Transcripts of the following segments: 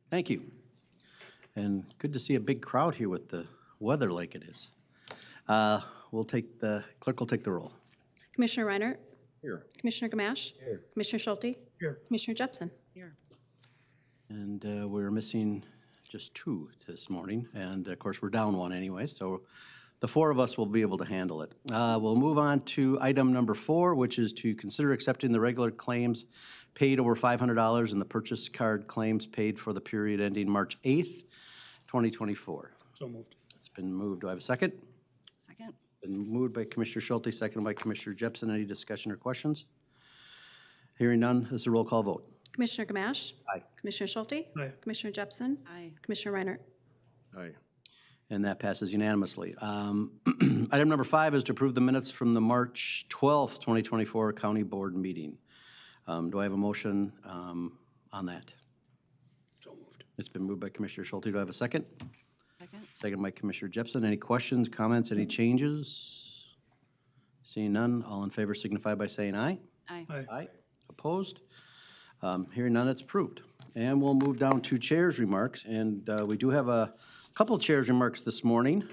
Thank you. And good to see a big crowd here with the weather like it is. Clerk will take the roll. Commissioner Reinert. Here. Commissioner Gamache. Here. Commissioner Schulte. Here. Commissioner Jepson. Here. And we're missing just two this morning. And of course, we're down one anyway, so the four of us will be able to handle it. We'll move on to item number 4, which is to consider accepting the regular claims paid over $500 and the purchase card claims paid for the period ending March 8th, 2024. So moved. It's been moved. Do I have a second? Second. Been moved by Commissioner Schulte, seconded by Commissioner Jepson. Any discussion or questions? Hearing none, this is a roll call vote. Commissioner Gamache. Aye. Commissioner Schulte. Aye. Commissioner Jepson. Aye. Commissioner Reinert. Aye. And that passes unanimously. Item number 5 is to approve the minutes from the March 12th, 2024 County Board meeting. Do I have a motion on that? So moved. It's been moved by Commissioner Schulte. Do I have a second? Second. Second by Commissioner Jepson. Any questions, comments, any changes? Seeing none, all in favor signify by saying aye. Aye. Aye. Aye. Opposed? Hearing none, it's approved. And we'll move down to chair's remarks, and we do have a couple of chair's remarks this morning.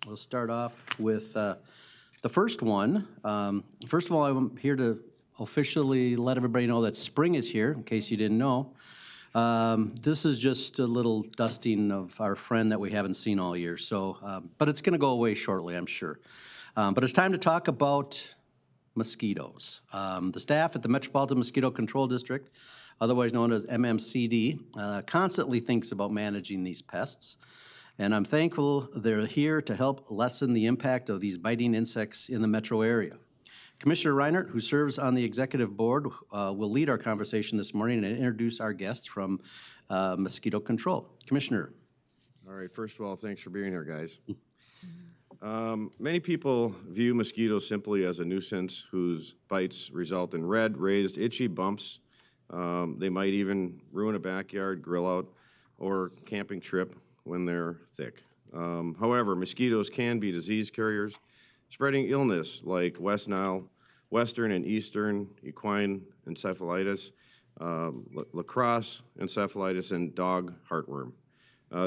We'll start off with the first one. First of all, I'm here to officially let everybody know that spring is here, in case you didn't know. This is just a little dusting of our friend that we haven't seen all year, so, but it's gonna go away shortly, I'm sure. But it's time to talk about mosquitoes. The staff at the Metropolitan Mosquito Control District, otherwise known as MMCD, constantly thinks about managing these pests. And I'm thankful they're here to help lessen the impact of these biting insects in the metro area. Commissioner Reinert, who serves on the executive board, will lead our conversation this morning and introduce our guests from mosquito control. Commissioner. All right, first of all, thanks for being here, guys. Many people view mosquitoes simply as a nuisance whose bites result in red, raised, itchy bumps. They might even ruin a backyard grill out or camping trip when they're thick. However, mosquitoes can be disease carriers, spreading illness like West Nile, Western and Eastern equine encephalitis, lacrosse encephalitis, and dog heartworm.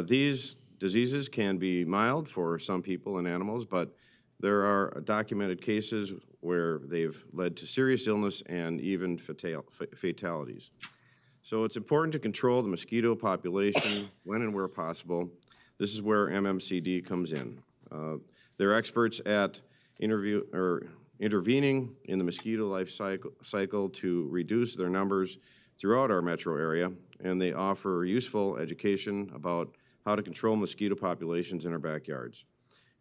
These diseases can be mild for some people and animals, but there are documented cases where they've led to serious illness and even fatalities. So it's important to control the mosquito population when and where possible. This is where MMCD comes in. They're experts at intervening in the mosquito life cycle to reduce their numbers throughout our metro area, and they offer useful education about how to control mosquito populations in our backyards.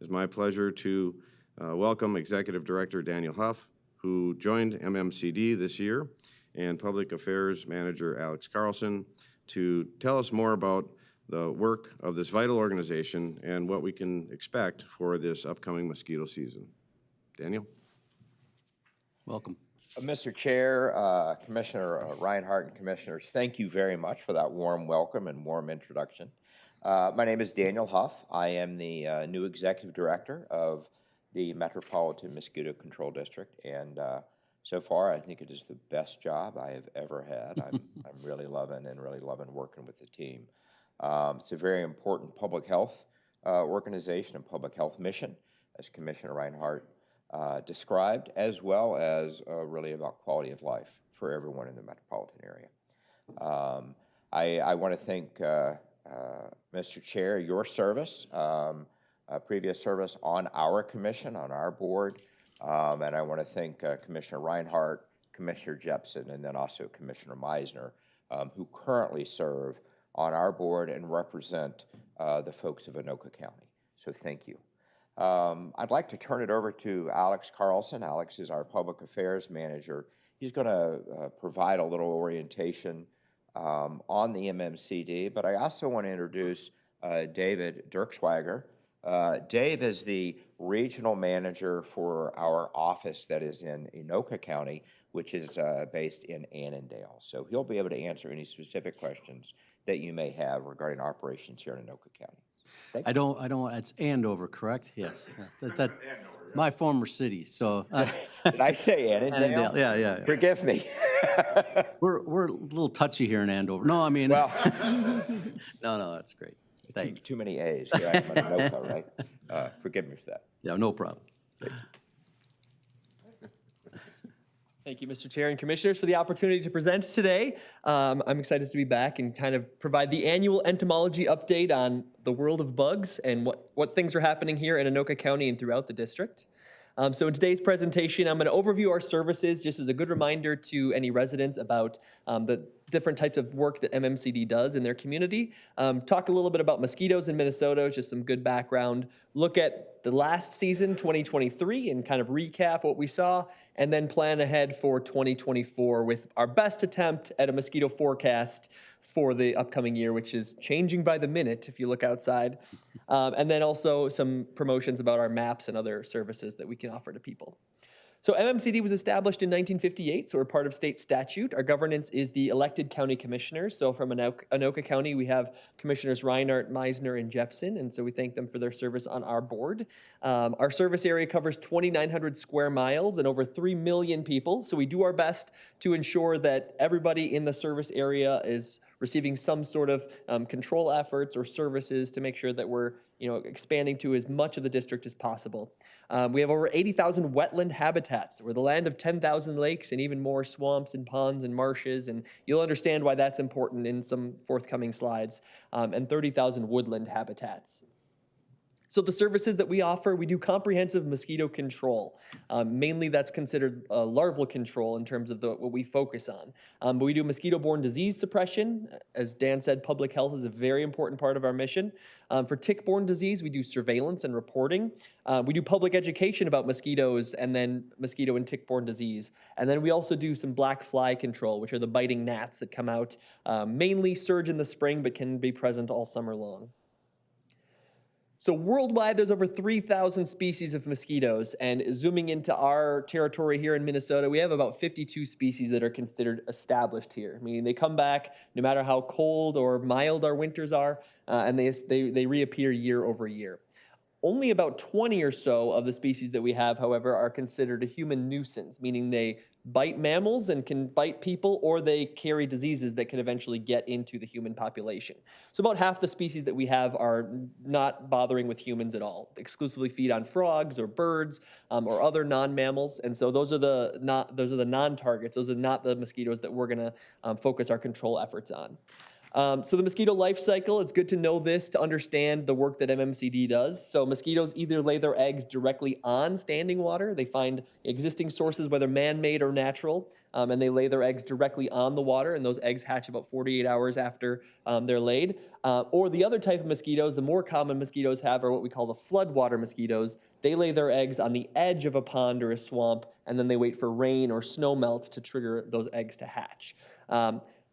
It's my pleasure to welcome Executive Director Daniel Huff, who joined MMCD this year, and Public Affairs Manager Alex Carlson to tell us more about the work of this vital organization and what we can expect for this upcoming mosquito season. Daniel? Welcome. Mr. Chair, Commissioner Reinhardt, and Commissioners, thank you very much for that warm welcome and warm introduction. My name is Daniel Huff. I am the new Executive Director of the Metropolitan Mosquito Control District, and so far I think it is the best job I have ever had. I'm really loving working with the team. It's a very important public health organization and public health mission, as Commissioner Reinhardt described, as well as really about quality of life for everyone in the metropolitan area. I want to thank Mr. Chair, your service, previous service on our commission, on our board, and I want to thank Commissioner Reinhardt, Commissioner Jepson, and then also Commissioner Meisner, who currently serve on our board and represent the folks of Anoka County. So thank you. I'd like to turn it over to Alex Carlson. Alex is our Public Affairs Manager. He's going to provide a little orientation on the MMCD, but I also want to introduce David Dirkswager. Dave is the regional manager for our office that is in Anoka County, which is based in Annandale. So he'll be able to answer any specific questions that you may have regarding operations here in Anoka County. I don't, it's Andover, correct? Yes. my former city, so. Did I say Annandale? Annandale, yeah. Forgive me. We're a little touchy here in Andover. No, I mean, Well, no, that's great. Thanks. too many A's. Here I am at Anoka, right? Forgive me for that. Yeah, no problem. Thank you, Mr. Chair and Commissioners, for the opportunity to present today. I'm excited to be back and kind of provide the annual entomology update on the world of bugs and what things are happening here in Anoka County and throughout the district. So in today's presentation, I'm going to overview our services just as a good reminder to any residents about the different types of work that MMCD does in their community. Talk a little bit about mosquitoes in Minnesota, just some good background. Look at the last season, 2023, and kind of recap what we saw, and then plan ahead for 2024 with our best attempt at a mosquito forecast for the upcoming year, which is changing by the minute if you look outside. And then also some promotions about our maps and other services that we can offer to people. So MMCD was established in 1958, so we're part of state statute. Our governance is the elected county commissioners. So from Anoka County, we have Commissioners Reinhardt, Meisner, and Jepson, and so we thank them for their service on our board. Our service area covers 2,900 square miles and over 3 million people, so we do our best to ensure that everybody in the service area is receiving some sort of control efforts or services to make sure that we're expanding to as much of the district as possible. We have over 80,000 wetland habitats. We're the land of 10,000 lakes and even more swamps and ponds and marshes, and you'll understand why that's important in some forthcoming slides, and 30,000 woodland habitats. So the services that we offer, we do comprehensive mosquito control. Mainly that's considered larval control in terms of what we focus on. But we do mosquito-borne disease suppression. As Dan said, public health is a very important part of our mission. For tick-borne disease, we do surveillance and reporting. We do public education about mosquitoes and then mosquito and tick-borne disease. And then we also do some black fly control, which are the biting gnats that come out, mainly surge in the spring, but can be present all summer long. So worldwide, there's over 3,000 species of mosquitoes, and zooming into our territory here in Minnesota, we have about 52 species that are considered established here, meaning they come back no matter how cold or mild our winters are, and they reappear year over year. Only about 20 or so of the species that we have, however, are considered a human nuisance, meaning they bite mammals and can bite people, or they carry diseases that can eventually get into the human population. So about half the species that we have are not bothering with humans at all, exclusively feed on frogs or birds or other non-mammals, and so those are the non-targets. Those are not the mosquitoes that we're going to focus our control efforts on. So the mosquito life cycle, it's good to know this to understand the work that MMCD does. So mosquitoes either lay their eggs directly on standing water. They find existing sources, whether man-made or natural, and they lay their eggs directly on the water, and those eggs hatch about 48 hours after they're laid. Or the other type of mosquitoes, the more common mosquitoes have, are what we call the floodwater mosquitoes. They lay their eggs on the edge of a pond or a swamp, and then they wait for rain or snow melt to trigger those eggs to hatch.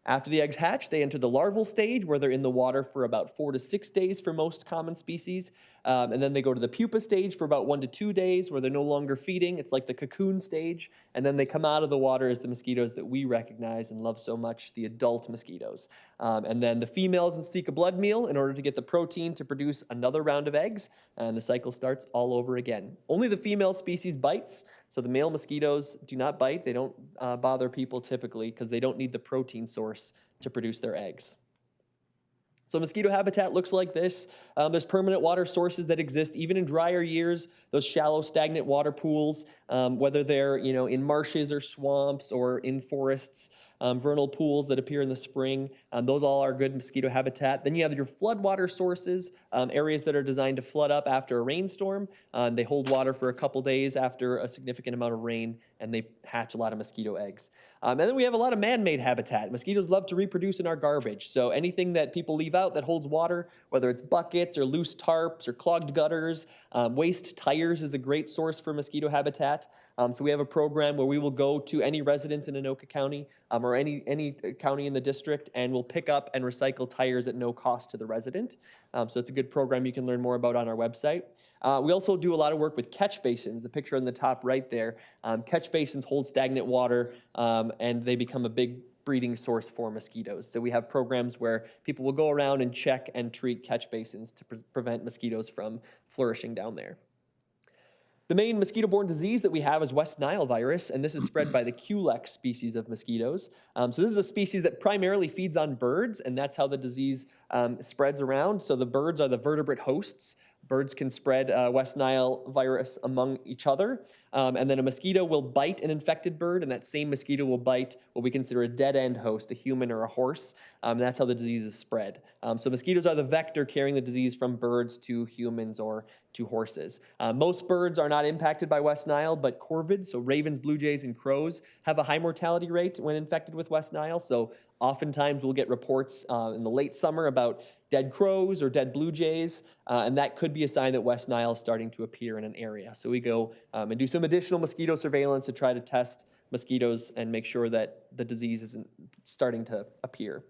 After the eggs hatch, they enter the larval stage where they're in the water for about 4 to 6 days for most common species. And then they go to the pupa stage for about 1 to 2 days where they're no longer feeding. It's like the cocoon stage. And then they come out of the water as the mosquitoes that we recognize and love so much, the adult mosquitoes. And then the females seek a blood meal in order to get the protein to produce another round of eggs. And the cycle starts all over again. Only the female species bites. So the male mosquitoes do not bite. They don't bother people typically because they don't need the protein source to produce their eggs. So mosquito habitat looks like this. There's permanent water sources that exist even in drier years, those shallow stagnant water pools, whether they're in marshes or swamps or in forests, vernal pools that appear in the spring. Those all are good mosquito habitat. Then you have your floodwater sources, areas that are designed to flood up after a rainstorm. They hold water for a couple days after a significant amount of rain, and they hatch a lot of mosquito eggs. And then we have a lot of man-made habitat. Mosquitoes love to reproduce in our garbage. So anything that people leave out that holds water, whether it's buckets or loose tarps or clogged gutters, waste tires is a great source for mosquito habitat. So we have a program where we will go to any residents in Anoka County or any county in the district, and we'll pick up and recycle tires at no cost to the resident. So it's a good program you can learn more about on our website. We also do a lot of work with catch basins, the picture on the top right there. Catch basins hold stagnant water, and they become a big breeding source for mosquitoes. So we have programs where people will go around and check and treat catch basins to prevent mosquitoes from flourishing down there. The main mosquito-borne disease that we have is West Nile virus, and this is spread by the Culex species of mosquitoes. So this is a species that primarily feeds on birds, and that's how the disease spreads around. So the birds are the vertebrate hosts. Birds can spread West Nile virus among each other, and then a mosquito will bite an infected bird, and that same mosquito will bite what we consider a dead-end host, a human or a horse, and that's how the disease is spread. So mosquitoes are the vector carrying the disease from birds to humans or to horses. Most birds are not impacted by West Nile, but corvids, so ravens, blue jays, and crows, have a high mortality rate when infected with West Nile. So oftentimes we'll get reports in the late summer about dead crows or dead blue jays, and that could be a sign that West Nile is starting to appear in an area. So we go and do some additional mosquito surveillance to try to test mosquitoes and make sure that the disease isn't starting to appear.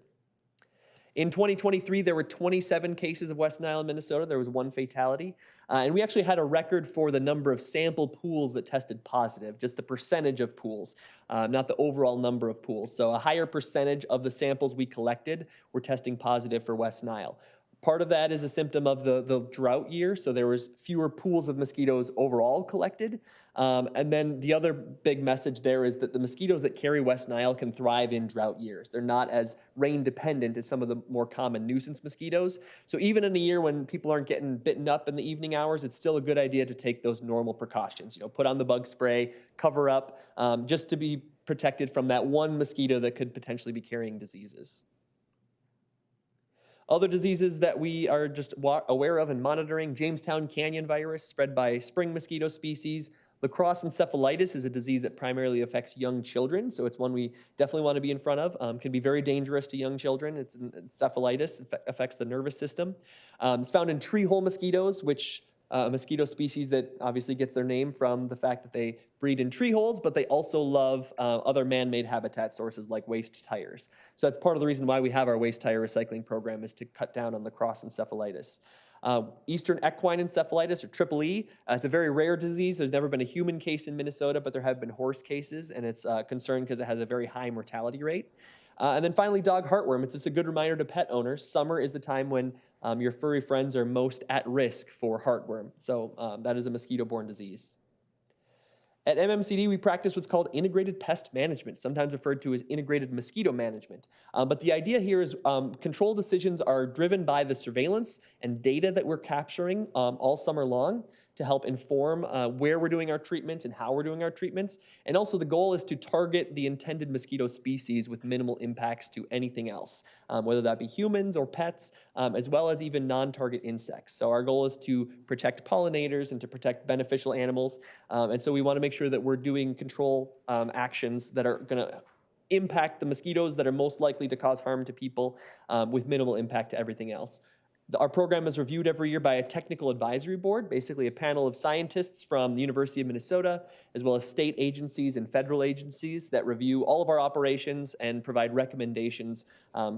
In 2023, there were 27 cases of West Nile in Minnesota. There was 1 fatality. And we actually had a record for the number of sample pools that tested positive, just the percentage of pools, not the overall number of pools. So a higher percentage of the samples we collected were testing positive for West Nile. Part of that is a symptom of the drought year, so there was fewer pools of mosquitoes overall collected. And then the other big message there is that the mosquitoes that carry West Nile can thrive in drought years. They're not as rain dependent as some of the more common nuisance mosquitoes. So even in a year when people aren't getting bitten up in the evening hours, it's still a good idea to take those normal precautions. Put on the bug spray, cover up, just to be protected from that one mosquito that could potentially be carrying diseases. Other diseases that we are just aware of and monitoring: Jamestown Canyon virus, spread by spring mosquito species. Lacrosse encephalitis is a disease that primarily affects young children, so it's one we definitely want to be in front of. Can be very dangerous to young children. It's encephalitis, affects the nervous system. It's found in tree hole mosquitoes, which a mosquito species that obviously gets their name from the fact that they breed in tree holes, but they also love other man-made habitat sources like waste tires. So that's part of the reason why we have our waste tire recycling program, is to cut down on lacrosse encephalitis. Eastern equine encephalitis, or triple E, it's a very rare disease. There's never been a human case in Minnesota, but there have been horse cases, and it's a concern because it has a very high mortality rate. And then finally, dog heartworm. It's just a good reminder to pet owners. Summer is the time when your furry friends are most at risk for heartworm. So that is a mosquito-borne disease. At MMCD, we practice what's called integrated pest management, sometimes referred to as integrated mosquito management. But the idea here is control decisions are driven by the surveillance and data that we're capturing all summer long to help inform where we're doing our treatments and how we're doing our treatments. And also the goal is to target the intended mosquito species with minimal impacts to anything else, whether that be humans or pets, as well as even non-target insects. So our goal is to protect pollinators and to protect beneficial animals. And so we want to make sure that we're doing control actions that are going to impact the mosquitoes that are most likely to cause harm to people with minimal impact to everything else. Our program is reviewed every year by a technical advisory board, basically a panel of scientists from the University of Minnesota, as well as state agencies and federal agencies that review all of our operations and provide recommendations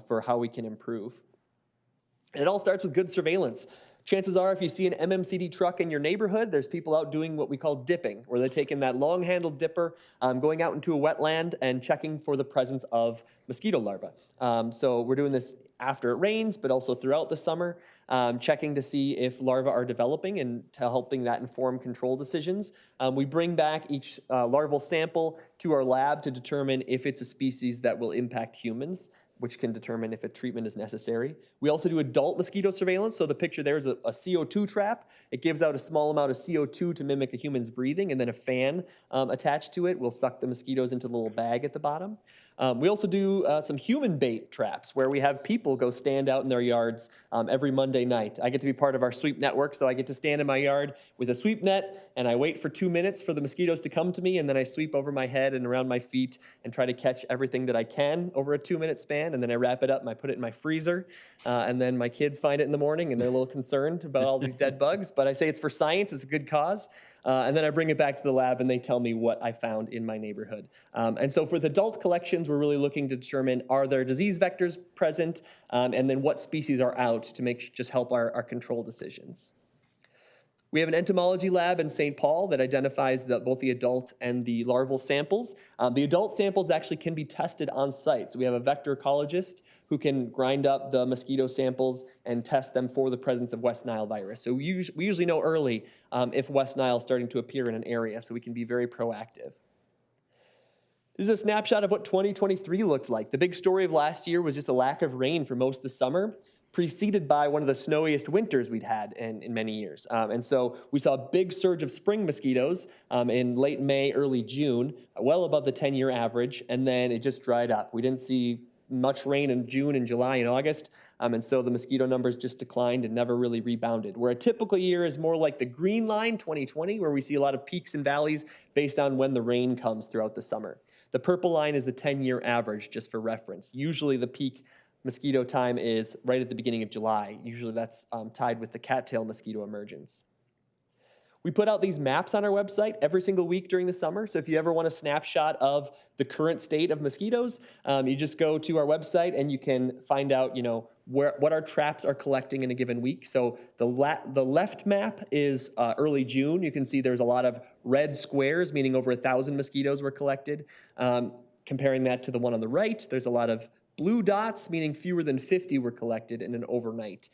for how we can improve. And it all starts with good surveillance. Chances are, if you see an MMCD truck in your neighborhood, there's people out doing what we call dipping, where they're taking that long-handled dipper, going out into a wetland and checking for the presence of mosquito larvae. So we're doing this after it rains, but also throughout the summer, checking to see if larvae are developing and to helping that inform control decisions. We bring back each larval sample to our lab to determine if it's a species that will impact humans, which can determine if a treatment is necessary. We also do adult mosquito surveillance. So the picture there is a CO2 trap. It gives out a small amount of CO2 to mimic a human's breathing, and then a fan attached to it will suck the mosquitoes into the little bag at the bottom. We also do some human bait traps where we have people go stand out in their yards every Monday night. I get to be part of our sweep network, so I get to stand in my yard with a sweep net, and I wait for 2 minutes for the mosquitoes to come to me, and then I sweep over my head and around my feet and try to catch everything that I can over a 2-minute span, and then I wrap it up and I put it in my freezer, and then my kids find it in the morning, and they're a little concerned about all these dead bugs, but I say it's for science, it's a good cause. And then I bring it back to the lab and they tell me what I found in my neighborhood. And so for the adult collections, we're really looking to determine, are there disease vectors present, and then what species are out to just help our control decisions. We have an entomology lab in St. Paul that identifies both the adult and the larval samples. The adult samples actually can be tested on site. So we have a vector ecologist who can grind up the mosquito samples and test them for the presence of West Nile virus. So we usually know early if West Nile is starting to appear in an area, so we can be very proactive. This is a snapshot of what 2023 looked like. The big story of last year was just a lack of rain for most of the summer, preceded by one of the snowiest winters we'd had in many years. And so we saw a big surge of spring mosquitoes in late May, early June, well above the 10-year average, and then it just dried up. We didn't see much rain in June and July and August, and so the mosquito numbers just declined and never really rebounded. Where a typical year is more like the green line, 2020, where we see a lot of peaks and valleys based on when the rain comes throughout the summer. The purple line is the 10-year average, just for reference. Usually the peak mosquito time is right at the beginning of July. Usually that's tied with the cattail mosquito emergence. We put out these maps on our website every single week during the summer. So if you ever want a snapshot of the current state of mosquitoes, you just go to our website and you can find out, what our traps are collecting in a given week. So the left map is early June. You can see there's a lot of red squares, meaning over 1,000 mosquitoes were collected. Comparing that to the one on the right, there's a lot of blue dots, meaning fewer than 50 were collected in an overnight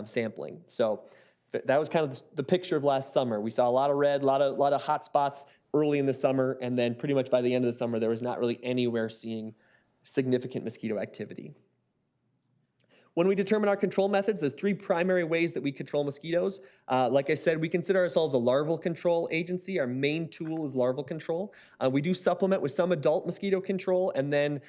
sampling. So that was kind of the picture of last summer. We saw a lot of red, a lot of hot spots early in the summer, and then pretty much by the end of the summer, there was not really anywhere seeing significant mosquito activity. When we determine our control methods, there's 3 primary ways that we control mosquitoes. Like I said, we consider ourselves a larval control agency. Our main tool is larval control. We do supplement with some adult mosquito control, and then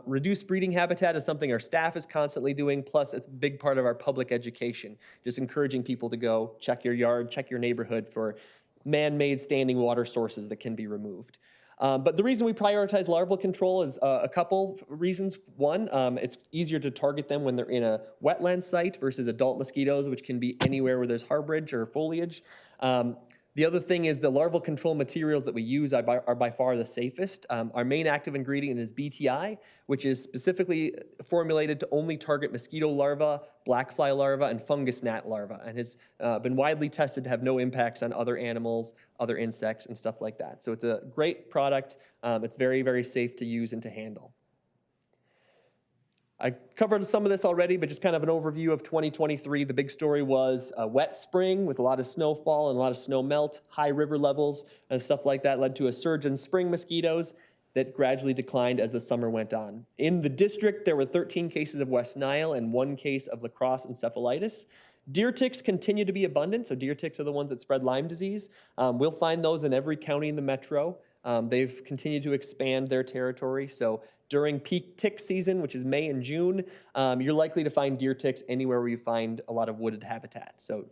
reduced breeding habitat is something our staff is constantly doing, plus it's a big part of our public education, just encouraging people to go check your yard, check your neighborhood for man-made standing water sources that can be removed. But the reason we prioritize larval control is a couple reasons. One, it's easier to target them when they're in a wetland site versus adult mosquitoes, which can be anywhere where there's harborage or foliage. The other thing is the larval control materials that we use are by far the safest. Our main active ingredient is BTI, which is specifically formulated to only target mosquito larvae, black fly larvae, and fungus gnat larvae, and has been widely tested to have no impacts on other animals, other insects, and stuff like that. So it's a great product. It's very, very safe to use and to handle. I covered some of this already, but just kind of an overview of 2023. The big story was a wet spring with a lot of snowfall and a lot of snow melt, high river levels, and stuff like that led to a surge in spring mosquitoes that gradually declined as the summer went on. In the district, there were 13 cases of West Nile and 1 case of La Crosse encephalitis. Deer ticks continue to be abundant, so deer ticks are the ones that spread Lyme disease. We'll find those in every county in the metro. They've continued to expand their territory, so during peak tick season, which is May and June, you're likely to find deer ticks anywhere where you find a lot of wooded habitat. So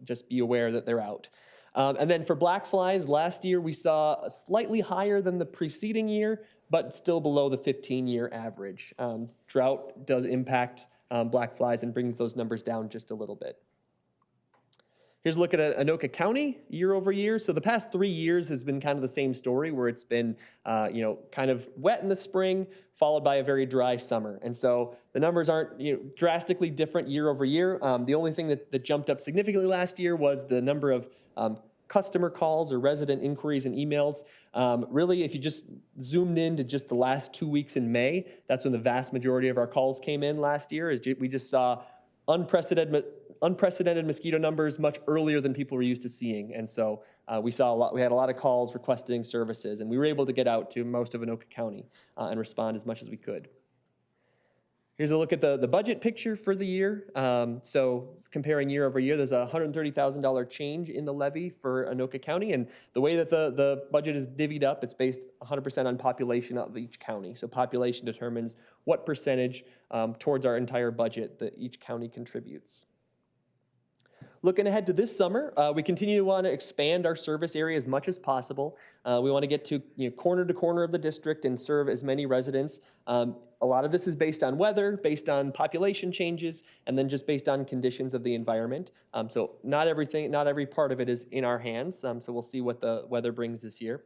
just be aware that they're out. And then for black flies, last year we saw a slightly higher than the preceding year, but still below the 15-year average. Drought does impact black flies and brings those numbers down just a little bit. Here's a look at Anoka County year over year. So the past 3 years has been kind of the same story where it's been, kind of wet in the spring, followed by a very dry summer. And so the numbers aren't, drastically different year over year. The only thing that jumped up significantly last year was the number of customer calls or resident inquiries and emails. Really, if you just zoomed into just the last 2 weeks in May, that's when the vast majority of our calls came in last year. We just saw unprecedented mosquito numbers much earlier than people were used to seeing. And so we had a lot of calls requesting services, and we were able to get out to most of Anoka County and respond as much as we could. Here's a look at the budget picture for the year. So comparing year over year, there's a $130,000 change in the levy for Anoka County. And the way that the budget is divvied up, it's based 100% on population of each county. So population determines what percentage towards our entire budget that each county contributes. Looking ahead to this summer, we continue to want to expand our service area as much as possible. We want to get to corner to corner of the district and serve as many residents. A lot of this is based on weather, based on population changes, and then just based on conditions of the environment. So not every part of it is in our hands. So we'll see what the weather brings this year.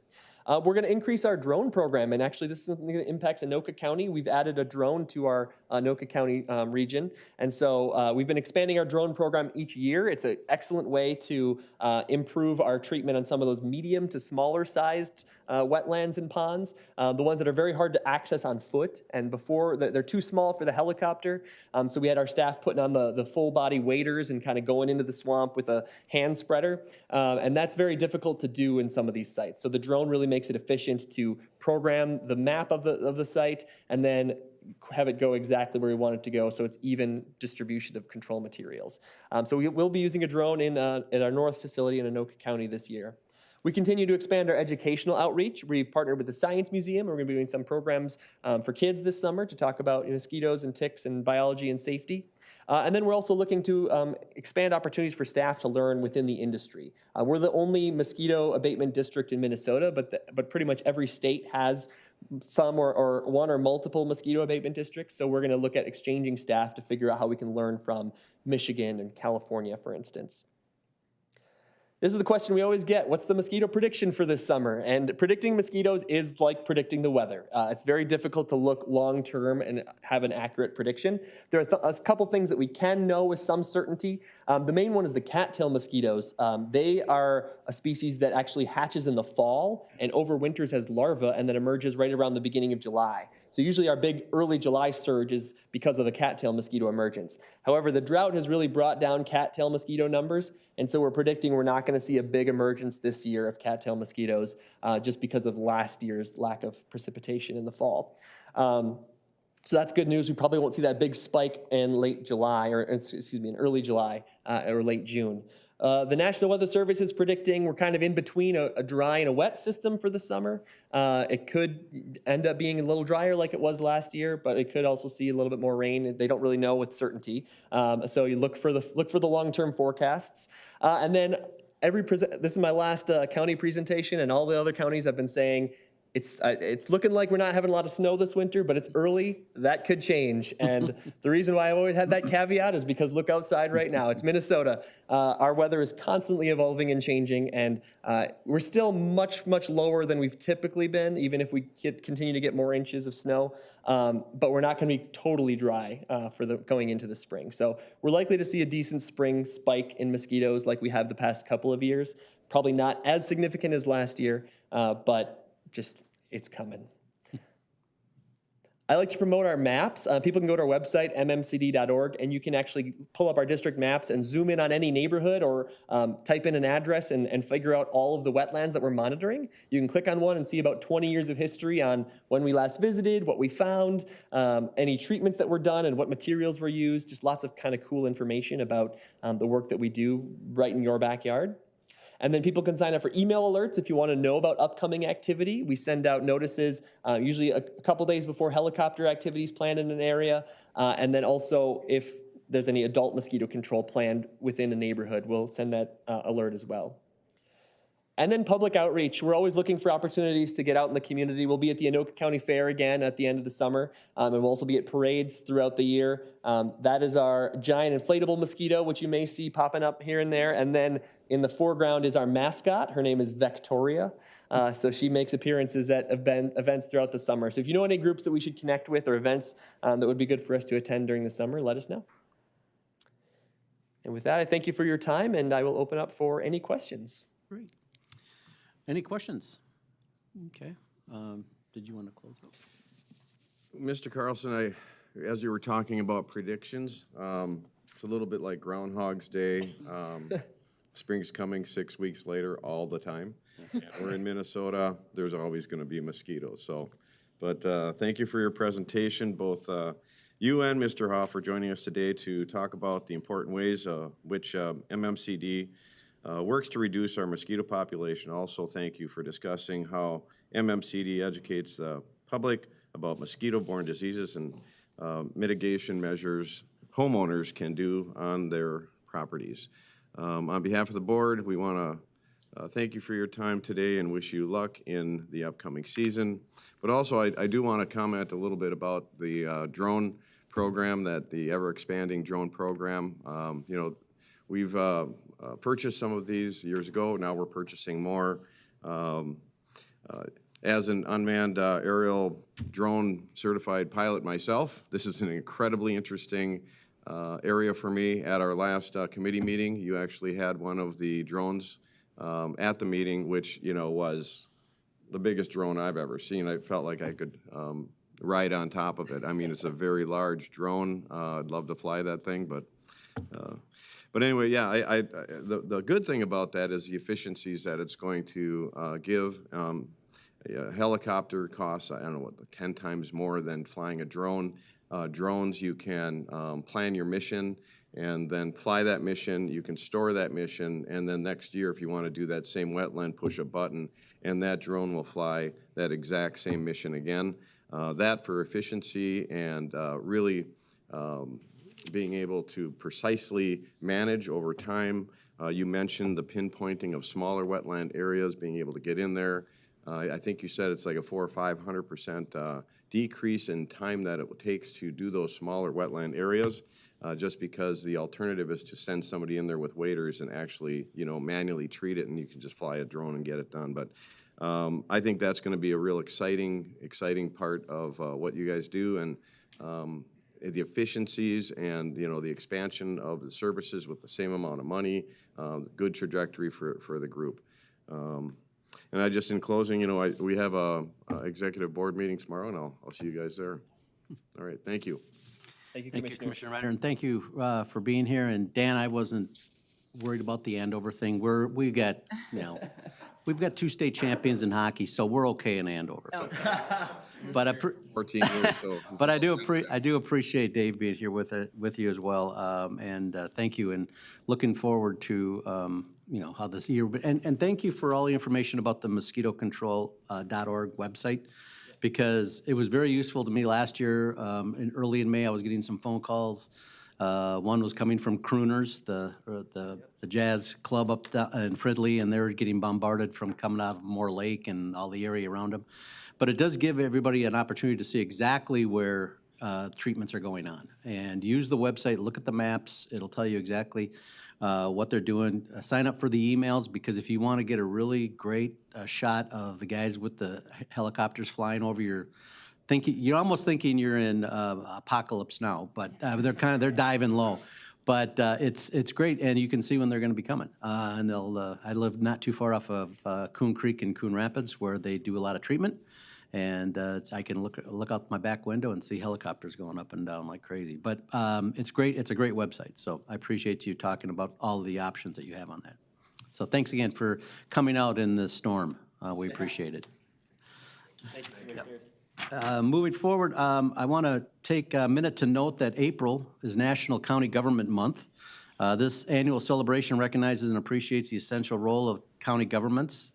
We're going to increase our drone program, and actually this is something that impacts Anoka County. We've added a drone to our Anoka County region, and so we've been expanding our drone program each year. It's an excellent way to improve our treatment on some of those medium to smaller sized wetlands and ponds, the ones that are very hard to access on foot, and before they're too small for the helicopter. So we had our staff putting on the full body waders and kind of going into the swamp with a hand spreader, and that's very difficult to do in some of these sites. So the drone really makes it efficient to program the map of the site and then have it go exactly where we want it to go, so it's even distribution of control materials. So we will be using a drone in our north facility in Anoka County this year. We continue to expand our educational outreach. We've partnered with the Science Museum. We're going to be doing some programs for kids this summer to talk about mosquitoes and ticks and biology and safety. And then we're also looking to expand opportunities for staff to learn within the industry. We're the only mosquito abatement district in Minnesota, but pretty much every state has some or one or multiple mosquito abatement districts. So we're going to look at exchanging staff to figure out how we can learn from Michigan and California, for instance. This is the question we always get. What's the mosquito prediction for this summer? And predicting mosquitoes is like predicting the weather. It's very difficult to look long-term and have an accurate prediction. There are a couple things that we can know with some certainty. The main one is the cattail mosquitoes. They are a species that actually hatches in the fall and overwinters as larvae and then emerges right around the beginning of July. So usually our big early July surge is because of a cattail mosquito emergence. However, the drought has really brought down cattail mosquito numbers, and so we're predicting we're not going to see a big emergence this year of cattail mosquitoes just because of last year's lack of precipitation in the fall. So that's good news. We probably won't see that big spike in late July, or excuse me, in early July or late June. The National Weather Service is predicting we're kind of in between a dry and a wet system for the summer. It could end up being a little drier like it was last year, but it could also see a little bit more rain. They don't really know with certainty. So you look for the long-term forecasts. And then this is my last county presentation, and all the other counties have been saying, it's looking like we're not having a lot of snow this winter, but it's early. That could change. And the reason why I've always had that caveat is because look outside right now. It's Minnesota. Our weather is constantly evolving and changing, and we're still much, much lower than we've typically been, even if we continue to get more inches of snow. But we're not going to be totally dry going into the spring. So we're likely to see a decent spring spike in mosquitoes like we have the past couple of years. Probably not as significant as last year, but just it's coming. I like to promote our maps. People can go to our website, mmcd.org, and you can actually pull up our district maps and zoom in on any neighborhood or type in an address and figure out all of the wetlands that we're monitoring. You can click on one and see about 20 years of history on when we last visited, what we found, any treatments that were done, and what materials were used. Just lots of kind of cool information about the work that we do right in your backyard. And then people can sign up for email alerts if you want to know about upcoming activity. We send out notices usually a couple days before helicopter activities planned in an area. And then also if there's any adult mosquito control planned within a neighborhood, we'll send that alert as well. And then public outreach. We're always looking for opportunities to get out in the community. We'll be at the Anoka County Fair again at the end of the summer, and we'll also be at parades throughout the year. That is our giant inflatable mosquito, which you may see popping up here and there. And then in the foreground is our mascot. Her name is Victoria. So she makes appearances at events throughout the summer. So if you know any groups that we should connect with or events that would be good for us to attend during the summer, let us know. And with that, I thank you for your time, and I will open up for any questions. Great. Any questions? Okay. Did you want to close out? Mr. Carlson, as you were talking about predictions, it's a little bit like Groundhog's Day. Spring's coming 6 weeks later all the time. We're in Minnesota. There's always going to be mosquitoes. But thank you for your presentation, both you and Mr. Hoff for joining us today to talk about the important ways which MMCD works to reduce our mosquito population. Also, thank you for discussing how MMCD educates the public about mosquito-borne diseases and mitigation measures homeowners can do on their properties. On behalf of the board, we want to thank you for your time today and wish you luck in the upcoming season. But also, I do want to comment a little bit about the drone program, the ever-expanding drone program. We've purchased some of these years ago. Now we're purchasing more. As an unmanned aerial drone certified pilot myself, this is an incredibly interesting area for me. At our last committee meeting, you actually had one of the drones at the meeting, which, you know, was the biggest drone I've ever seen. I felt like I could ride on top of it. I mean, it's a very large drone. I'd love to fly that thing, but anyway, yeah, the good thing about that is the efficiencies that it's going to give. A helicopter costs, I don't know what, 10 times more than flying a drone. Drones, you can plan your mission and then fly that mission. You can store that mission, and then next year, if you want to do that same wetland, push a button, and that drone will fly that exact same mission again. That for efficiency and really being able to precisely manage over time. You mentioned the pinpointing of smaller wetland areas, being able to get in there. I think you said it's like a 400 or 500% decrease in time that it takes to do those smaller wetland areas, just because the alternative is to send somebody in there with waders and actually, you know, manually treat it, and you can just fly a drone and get it done. But I think that's going to be a real exciting part of what you guys do, and the efficiencies and, you know, the expansion of the services with the same amount of money, good trajectory for the group. And I just, in closing, you know, we have a executive board meeting tomorrow, and I'll see you guys there. All right, thank you. Thank you, Thank you, Commissioners. Commissioner Reiner, and thank you for being here. And Dan, I wasn't worried about the Andover thing. We've got, you know, we've got 2 state champions in hockey, so we're okay in Andover. But 14 years, so. But I do appreciate Dave being here with you as well, and thank you, and looking forward to you know, how this year, and thank you for all the information about the mosquitocontrol.org website, because it was very useful to me last year. Early in May, I was getting some phone calls. One was coming from Crooners, the jazz club up in Fridley, and they were getting bombarded from coming out of Moore Lake and all the area around them. But it does give everybody an opportunity to see exactly where treatments are going on. And use the website, look at the maps, it'll tell you exactly what they're doing. Sign up for the emails, because if you want to get a really great shot of the guys with the helicopters flying over you're almost thinking you're in Apocalypse Now, but they're diving low. But it's great, and you can see when they're going to be coming. And I live not too far off of Coon Creek and Coon Rapids, where they do a lot of treatment. And I can look out my back window and see helicopters going up and down like crazy. But it's great. It's a great website. So I appreciate you talking about all of the options that you have on that. So thanks again for coming out in this storm. We appreciate it. Thank you, Commissioners. Moving forward, I want to take a minute to note that April is National County Government Month. This annual celebration recognizes and appreciates the essential role of county governments,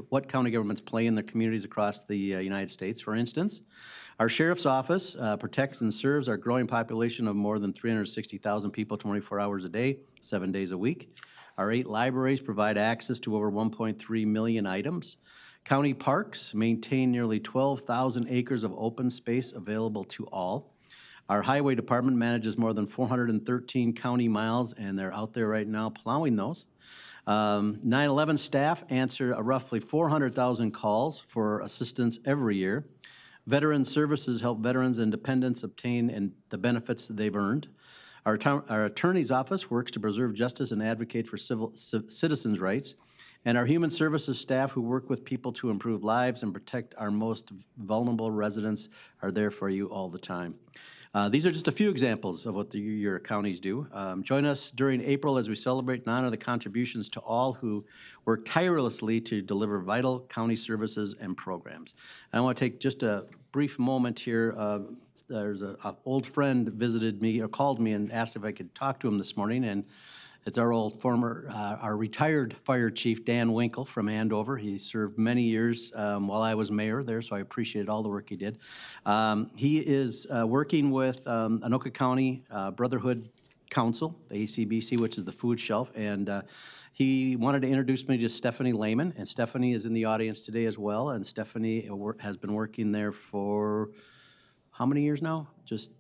what county governments play in their communities across the United States. For instance, our Sheriff's Office protects and serves our growing population of more than 360,000 people 24 hours a day, 7 days a week. Our 8 libraries provide access to over 1.3 million items. County parks maintain nearly 12,000 acres of open space available to all. Our highway department manages more than 413 county miles, and they're out there right now plowing those. 9/11 staff answer roughly 400,000 calls for assistance every year. Veteran services help veterans and dependents obtain the benefits that they've earned. Our attorney's office works to preserve justice and advocate for citizens' rights. And our human services staff, who work with people to improve lives and protect our most vulnerable residents, are there for you all the time. These are just a few examples of what your counties do. Join us during April as we celebrate and honor the contributions to all who work tirelessly to deliver vital county services and programs. And I want to take just a brief moment here. There's an old friend visited me or called me and asked if I could talk to him this morning, and it's our our retired fire chief, Dan Winkle from Andover. He served many years while I was mayor there, so I appreciated all the work he did. He is working with Anoka County Brotherhood Council, the ACBC, which is the food shelf, and he wanted to introduce me to Stephanie Lehman, and Stephanie is in the audience today as well, and Stephanie has been working there for how many years now? Just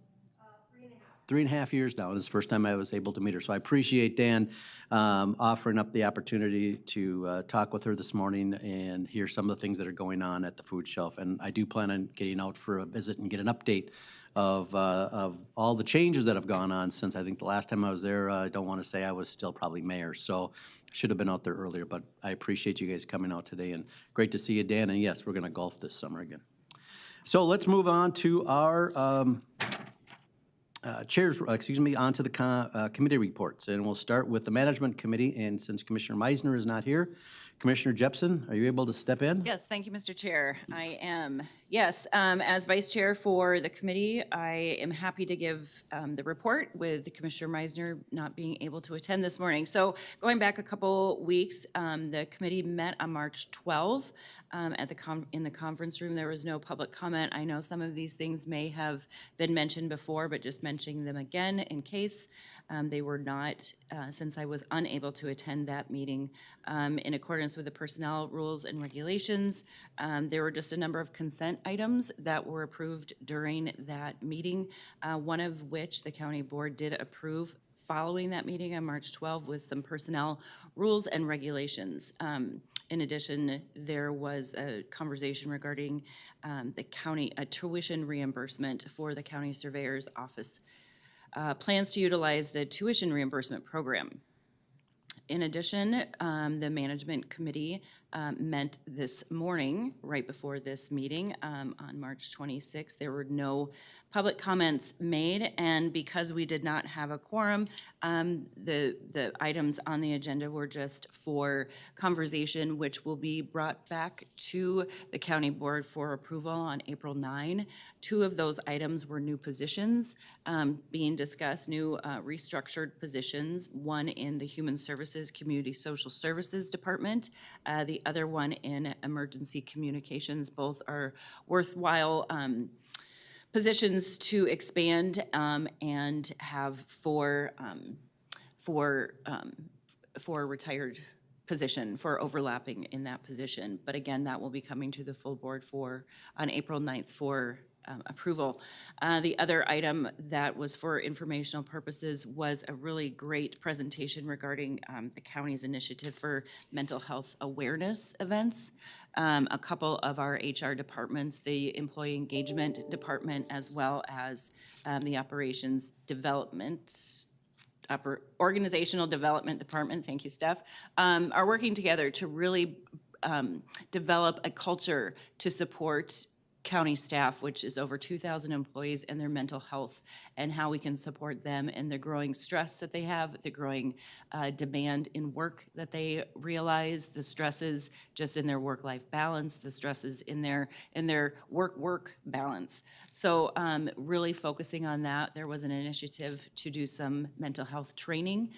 3.5 years now. This is the first time I was able to meet her. So I appreciate Dan offering up the opportunity to talk with her this morning and hear some of the things that are going on at the food shelf. And I do plan on getting out for a visit and get an update of all the changes that have gone on since I think the last time I was there. I don't want to say I was still probably mayor, so should have been out there earlier. But I appreciate you guys coming out today, and great to see you, Dan. And yes, we're going to golf this summer again. So let's move on to our onto the committee reports. And we'll start with the Management Committee. And since Commissioner Meisner is not here, Commissioner Jepson, are you able to step in? Yes, thank you, Mr. Chair. I am. Yes, as Vice Chair for the committee, I am happy to give the report with Commissioner Meisner not being able to attend this morning. So going back a couple weeks, the committee met on March 12 at in the conference room. There was no public comment. I know some of these things may have been mentioned before, but just mentioning them again in case. They were not, since I was unable to attend that meeting. In accordance with the personnel rules and regulations, there were just a number of consent items that were approved during that meeting, one of which the county board did approve following that meeting on March 12 with some personnel rules and regulations. In addition, there was a conversation regarding the county, a tuition reimbursement for the county surveyor's office. Plans to utilize the tuition reimbursement program. In addition, the Management Committee met this morning, right before this meeting, on March 26th. There were no public comments made, and because we did not have a quorum, the items on the agenda were just for conversation, which will be brought back to the County Board for approval on April 9. Two of those items were new positions being discussed, new restructured positions, one in the Human Services Community Social Services Department, the other one in Emergency Communications. Both are worthwhile positions to expand and have for retired position, for overlapping in that position. But again, that will be coming to the full board on April 9th for approval. The other item that was for informational purposes was a really great presentation regarding the county's initiative for mental health awareness events. A couple of our HR departments, the Employee Engagement Department, as well as the Operations Development Organizational Development Department, thank you, Steph, are working together to really develop a culture to support county staff, which is over 2,000 employees, and their mental health, and how we can support them in the growing stress that they have, the growing demand in work that they realize, the stresses just in their work-life balance, the stresses in their work-work balance. So really focusing on that, there was an initiative to do some mental health training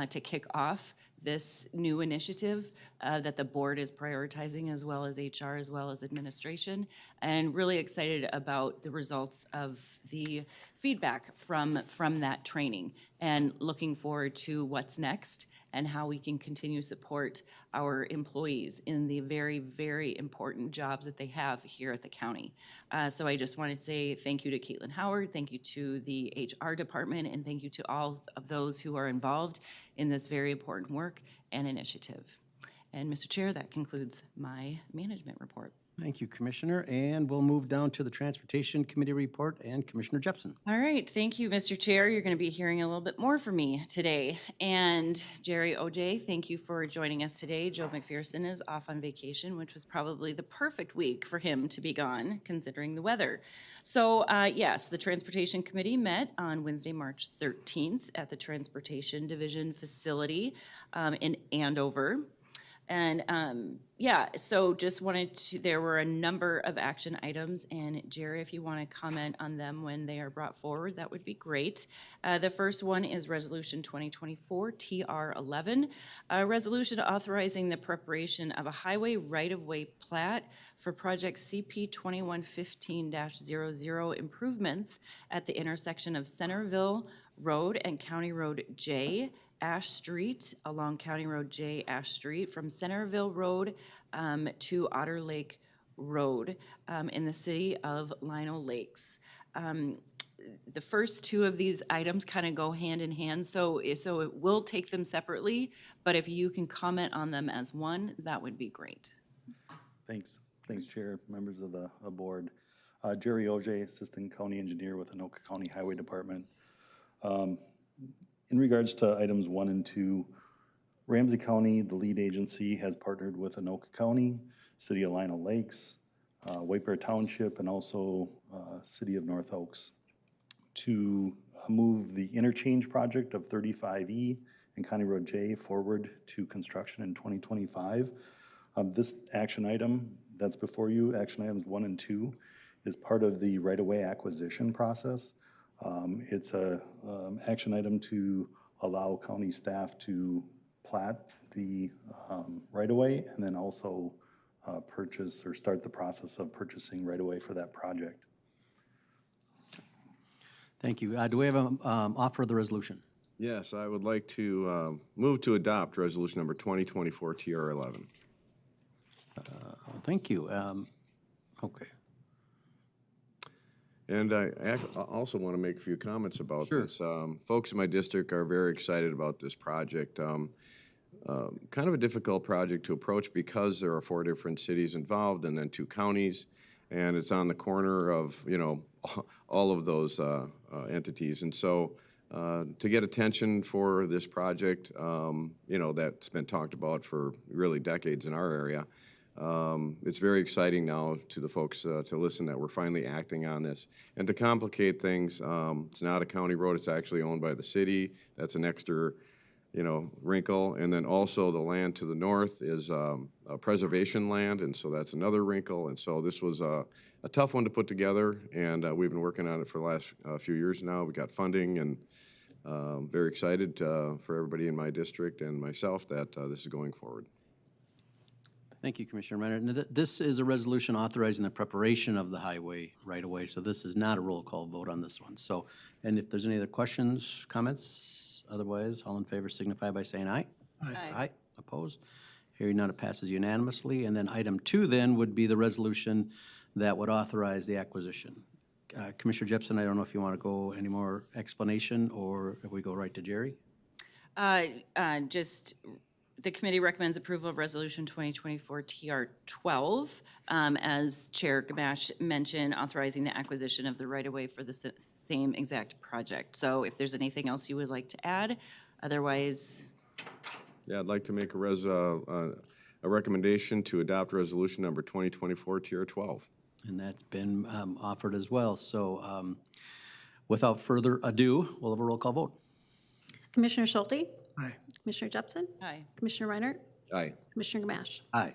to kick off this new initiative that the board is prioritizing, as well as HR, as well as administration, and really excited about the results of the feedback from that training, and looking forward to what's next and how we can continue to support our employees in the very, very important jobs that they have here at the county. So I just want to say thank you to Caitlin Howard, thank you to the HR department, and thank you to all of those who are involved in this very important work and initiative. And Mr. Chair, that concludes my management report. Thank you, Commissioner. And we'll move down to the Transportation Committee report, and Commissioner Jepson. All right, thank you, Mr. Chair. You're going to be hearing a little bit more from me today. And Jerry OJ, thank you for joining us today. Joe McPherson is off on vacation, which was probably the perfect week for him to be gone, considering the weather. So yes, the Transportation Committee met on Wednesday, March 13th at the Transportation Division facility in Andover. And yeah, so just wanted to, there were a number of action items, and Jerry, if you want to comment on them when they are brought forward, that would be great. The first one is Resolution 2024 TR11, a resolution authorizing the preparation of a highway right-of-way plat for project CP 2115-00 improvements at the intersection of Centerville Road and County Road J, Ash Street, along County Road J, Ash Street, from Centerville Road to Otter Lake Road in the city of Lino Lakes. the first two of these items kind of go hand in hand, so it will take them separately, but if you can comment on them as one, that would be great. Thanks. Thanks, Chair, members of the board. Jerry Oje, Assistant County Engineer with Anoka County Highway Department. In regards to items 1 and 2, Ramsey County, the lead agency, has partnered with Anoka County, City of Lino Lakes, White Bear Township, and also City of North Oaks to move the interchange project of 35E and County Road J forward to construction in 2025. This action item that's before you, action items 1 and 2, is part of the right-of-way acquisition process. It's a action item to allow county staff to plat the right-of-way and then also purchase or start the process of purchasing right-of-way for that project. Thank you. Do we have an offer of the resolution? Yes, I would like to move to adopt resolution number 2024 TR11. Thank you. Okay. And I also want to make a few comments about this. Folks in my district are very excited about this project. Kind of a difficult project to approach because there are 4 different cities involved and then 2 counties, and it's on the corner of, all of those entities. And so to get attention for this project, that's been talked about for really decades in our area, it's very exciting now to the folks to listen that we're finally acting on this. And to complicate things, it's not a county road, it's actually owned by the city. That's an extra, wrinkle. And then also the land to the north is a preservation land, and so that's another wrinkle. And so this was a tough one to put together, and we've been working on it for the last few years now. We got funding, and very excited for everybody in my district and myself that this is going forward. Thank you, Commissioner Reiner. Now, this is a resolution authorizing the preparation of the highway right-of-way, so this is not a roll call vote on this one. So, and if there's any other questions, comments, otherwise, all in favor signify by saying aye. Aye. Opposed? Hearing none, it passes unanimously. And then item 2 then would be the resolution that would authorize the acquisition. Commissioner Jepson, I don't know if you want to go any more explanation or if we go right to Jerry? The committee recommends approval of Resolution 2024 TR12, as Chair Gamache mentioned, authorizing the acquisition of the right-of-way for the same exact project. So if there's anything else you would like to add, otherwise. Yeah, I'd like to make a recommendation to adopt resolution number 2024 TR12. And that's been offered as well. So without further ado, we'll have a roll call vote. Commissioner Schulte? Aye. Commissioner Jepson? Aye. Commissioner Reiner? Aye. Commissioner Gamache? Aye.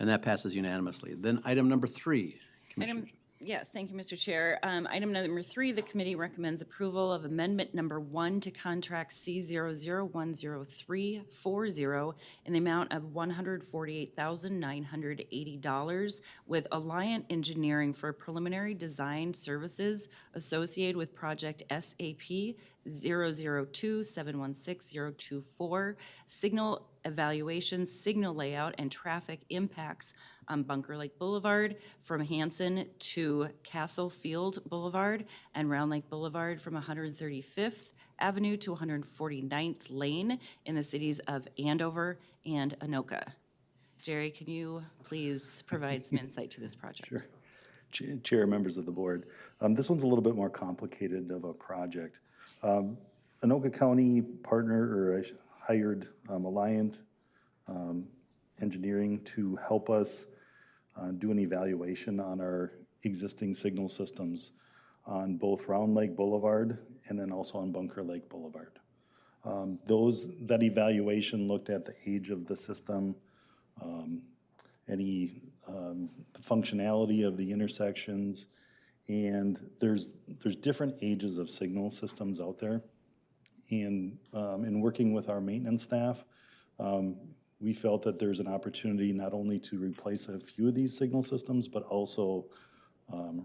And that passes unanimously. Then item number 3. Commissioner. Yes, thank you, Mr. Chair. Item number 3, the committee recommends approval of amendment number 1 to contract C0010340 in the amount of $148,980 with Alliant Engineering for preliminary design services associated with project SAP 002716024, signal evaluation, signal layout, and traffic impacts on Bunker Lake Boulevard from Hanson to Castle Field Boulevard and Round Lake Boulevard from 135th Avenue to 149th Lane in the cities of Andover and Anoka. Jerry, can you please provide some insight to this project? Sure. Chair, members of the board. This one's a little bit more complicated of a project. Anoka County hired Alliant Engineering to help us do an evaluation on our existing signal systems on both Round Lake Boulevard and then also on Bunker Lake Boulevard. That evaluation looked at the age of the system, any functionality of the intersections, and there's different ages of signal systems out there. And in working with our maintenance staff, we felt that there's an opportunity not only to replace a few of these signal systems, but also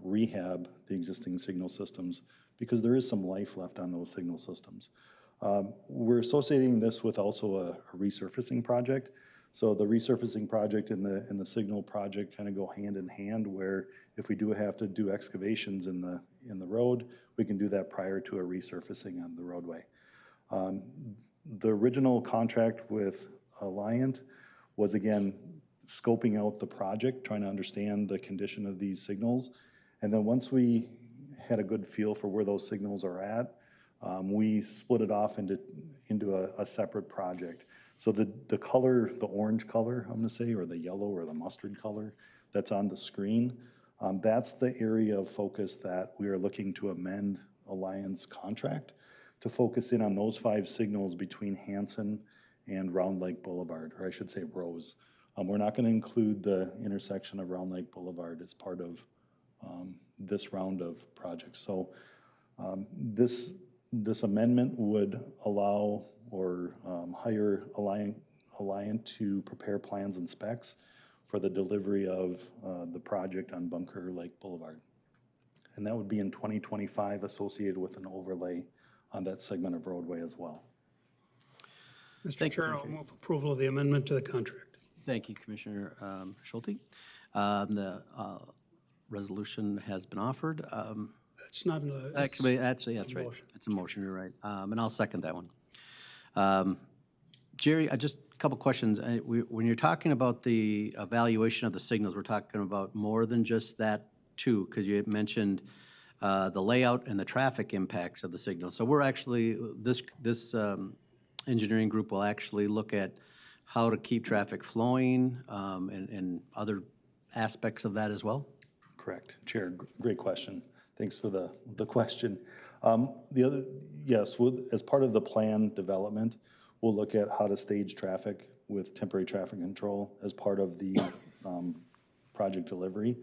rehab the existing signal systems because there is some life left on those signal systems. We're associating this with also a resurfacing project. So the resurfacing project and the signal project kind of go hand in hand, where if we do have to do excavations in the road, we can do that prior to a resurfacing on the roadway. The original contract with Alliant was, again, scoping out the project, trying to understand the condition of these signals. And then once we had a good feel for where those signals are at, we split it off into a separate project. So the color, the orange color, I'm gonna say, or the yellow or the mustard color that's on the screen, that's the area of focus that we are looking to amend Alliant's contract to focus in on those 5 signals between Hanson and Round Lake Boulevard, or I should say Rose. We're not gonna include the intersection of Round Lake Boulevard as part of this round of projects. So this amendment would allow or hire Alliant to prepare plans and specs for the delivery of the project on Bunker Lake Boulevard. And that would be in 2025, associated with an overlay on that segment of roadway as well. Mr. Chair, I'll move approval of the amendment to the contract. Thank you, Commissioner Schulte. The resolution has been offered. It's not a. Actually, that's right. motion. It's a motion, you're right. And I'll second that one. Jerry, just a couple questions. When you're talking about the evaluation of the signals, we're talking about more than just that too, because you had mentioned the layout and the traffic impacts of the signal. So we're actually, this engineering group will actually look at how to keep traffic flowing and other aspects of that as well? Correct. Chair, great question. Thanks for the question. Yes, as part of the plan development, we'll look at how to stage traffic with temporary traffic control as part of the project delivery.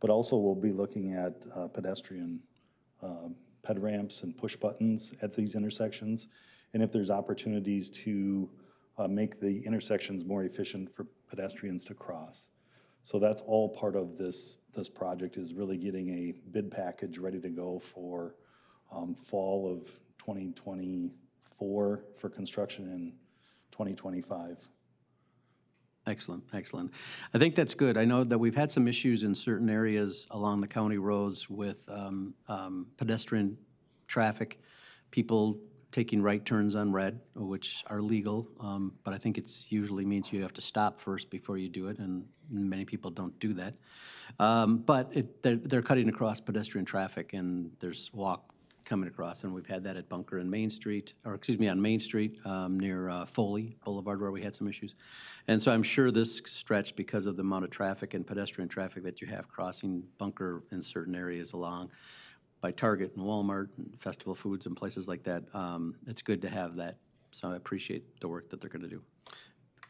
But also we'll be looking at pedestrian ped ramps and push buttons at these intersections. And if there's opportunities to make the intersections more efficient for pedestrians to cross. So that's all part of this project, is really getting a bid package ready to go for fall of 2024 for construction in 2025. Excellent, excellent. I think that's good. I know that we've had some issues in certain areas along the county roads with pedestrian traffic, people taking right turns on red, which are legal, but I think it's usually means you have to stop first before you do it, and many people don't do that. But they're cutting across pedestrian traffic, and there's walk coming across, and we've had that at Bunker and Main Street, or excuse me, on Main Street near Foley Boulevard, where we had some issues. And so I'm sure this stretch, because of the amount of traffic and pedestrian traffic that you have crossing Bunker in certain areas along by Target and Walmart and Festival Foods and places like that, it's good to have that. So I appreciate the work that they're going to do.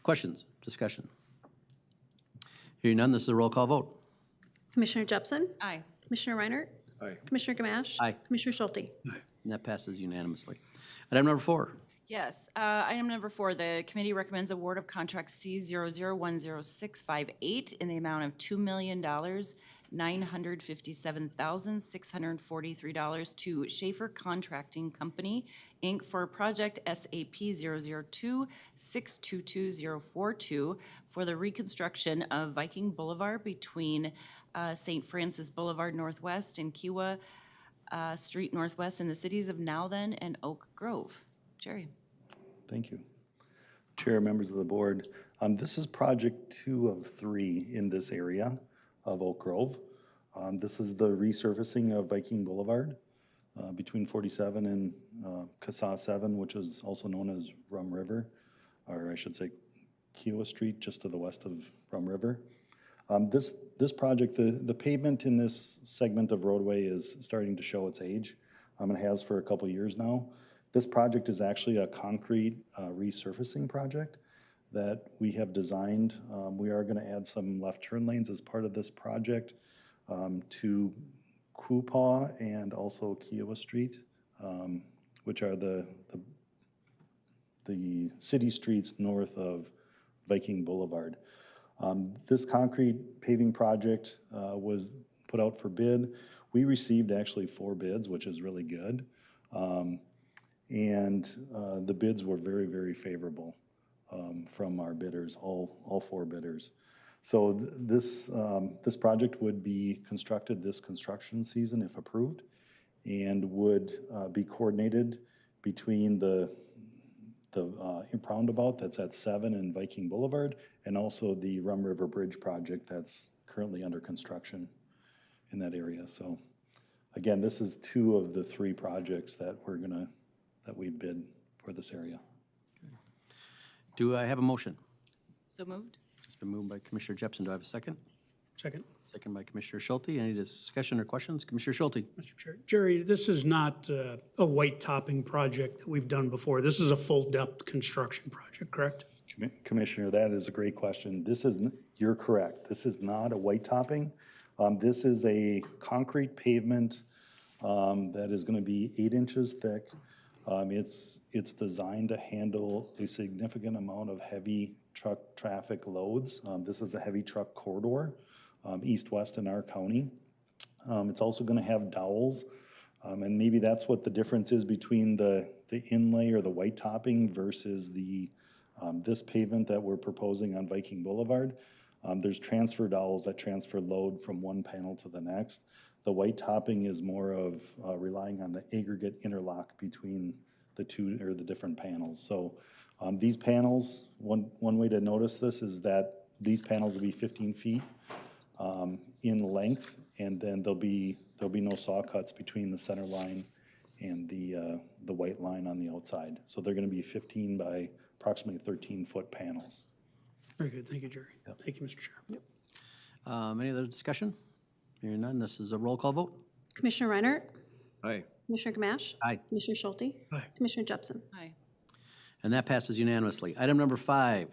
Questions, discussion? Hearing none, this is a roll call vote. Commissioner Jepson? Aye. Commissioner Reinert? Aye. Commissioner Gamache? Aye. Commissioner Schulte? And that passes unanimously. Item number 4. Yes, item number 4, the committee recommends award of contract C00-10658 in the amount of $2,957,643 to Schaefer Contracting Company, Inc. for project SAP 002-622042 for the reconstruction of Viking Boulevard between St. Francis Boulevard Northwest and Kiowa Street Northwest in the cities of Nowthen and Oak Grove. Jerry. Thank you. Chair, members of the board, this is project 2 of 3 in this area of Oak Grove. This is the resurfacing of Viking Boulevard between 47 and CASA 7, which is also known as Rum River, or I should say Kiowa Street, just to the west of Rum River. This project, the pavement in this segment of roadway is starting to show its age. It has for a couple years now. This project is actually a concrete resurfacing project that we have designed. We are going to add some left turn lanes as part of this project to Quapaw and also Kiowa Street, which are the city streets north of Viking Boulevard. This concrete paving project was put out for bid. We received actually 4 bids, which is really good. And the bids were very, very favorable. from our bidders, all four bidders. So this project would be constructed this construction season if approved, and would be coordinated between the roundabout that's at 7 and Viking Boulevard, and also the Rum River Bridge project that's currently under construction in that area. So again, this is 2 of the 3 projects that we bid for this area. Do I have a motion? So moved? It's been moved by Commissioner Jepson. Do I have a second? Second. Second by Commissioner Schulte. Any discussion or questions? Commissioner Schulte? Mr. Chair. Jerry, this is not a white topping project that we've done before. This is a full depth construction project, correct? Commissioner, that is a great question. You're correct. This is not a white topping. This is a concrete pavement that is going to be 8 inches thick. It's designed to handle a significant amount of heavy truck traffic loads. This is a heavy truck corridor, east-west in our county. It's also going to have dowels, and maybe that's what the difference is between the inlay or the white topping versus this pavement that we're proposing on Viking Boulevard. There's transfer dowels that transfer load from one panel to the next. The white topping is more of relying on the aggregate interlock between the two or the different panels. So these panels, one way to notice this is that these panels will be 15 feet in length, and then there'll be no saw cuts between the center line and the white line on the outside. So they're going to be 15 by approximately 13-foot panels. Very good. Thank you, Jerry. Thank you, Mr. Chair. Any other discussion? Hearing none, this is a roll call vote. Commissioner Reinert, Aye. Commissioner Gamache. Aye. Commissioner Schulte. Aye. Commissioner Jepson. Aye. And that passes unanimously. Item number 5.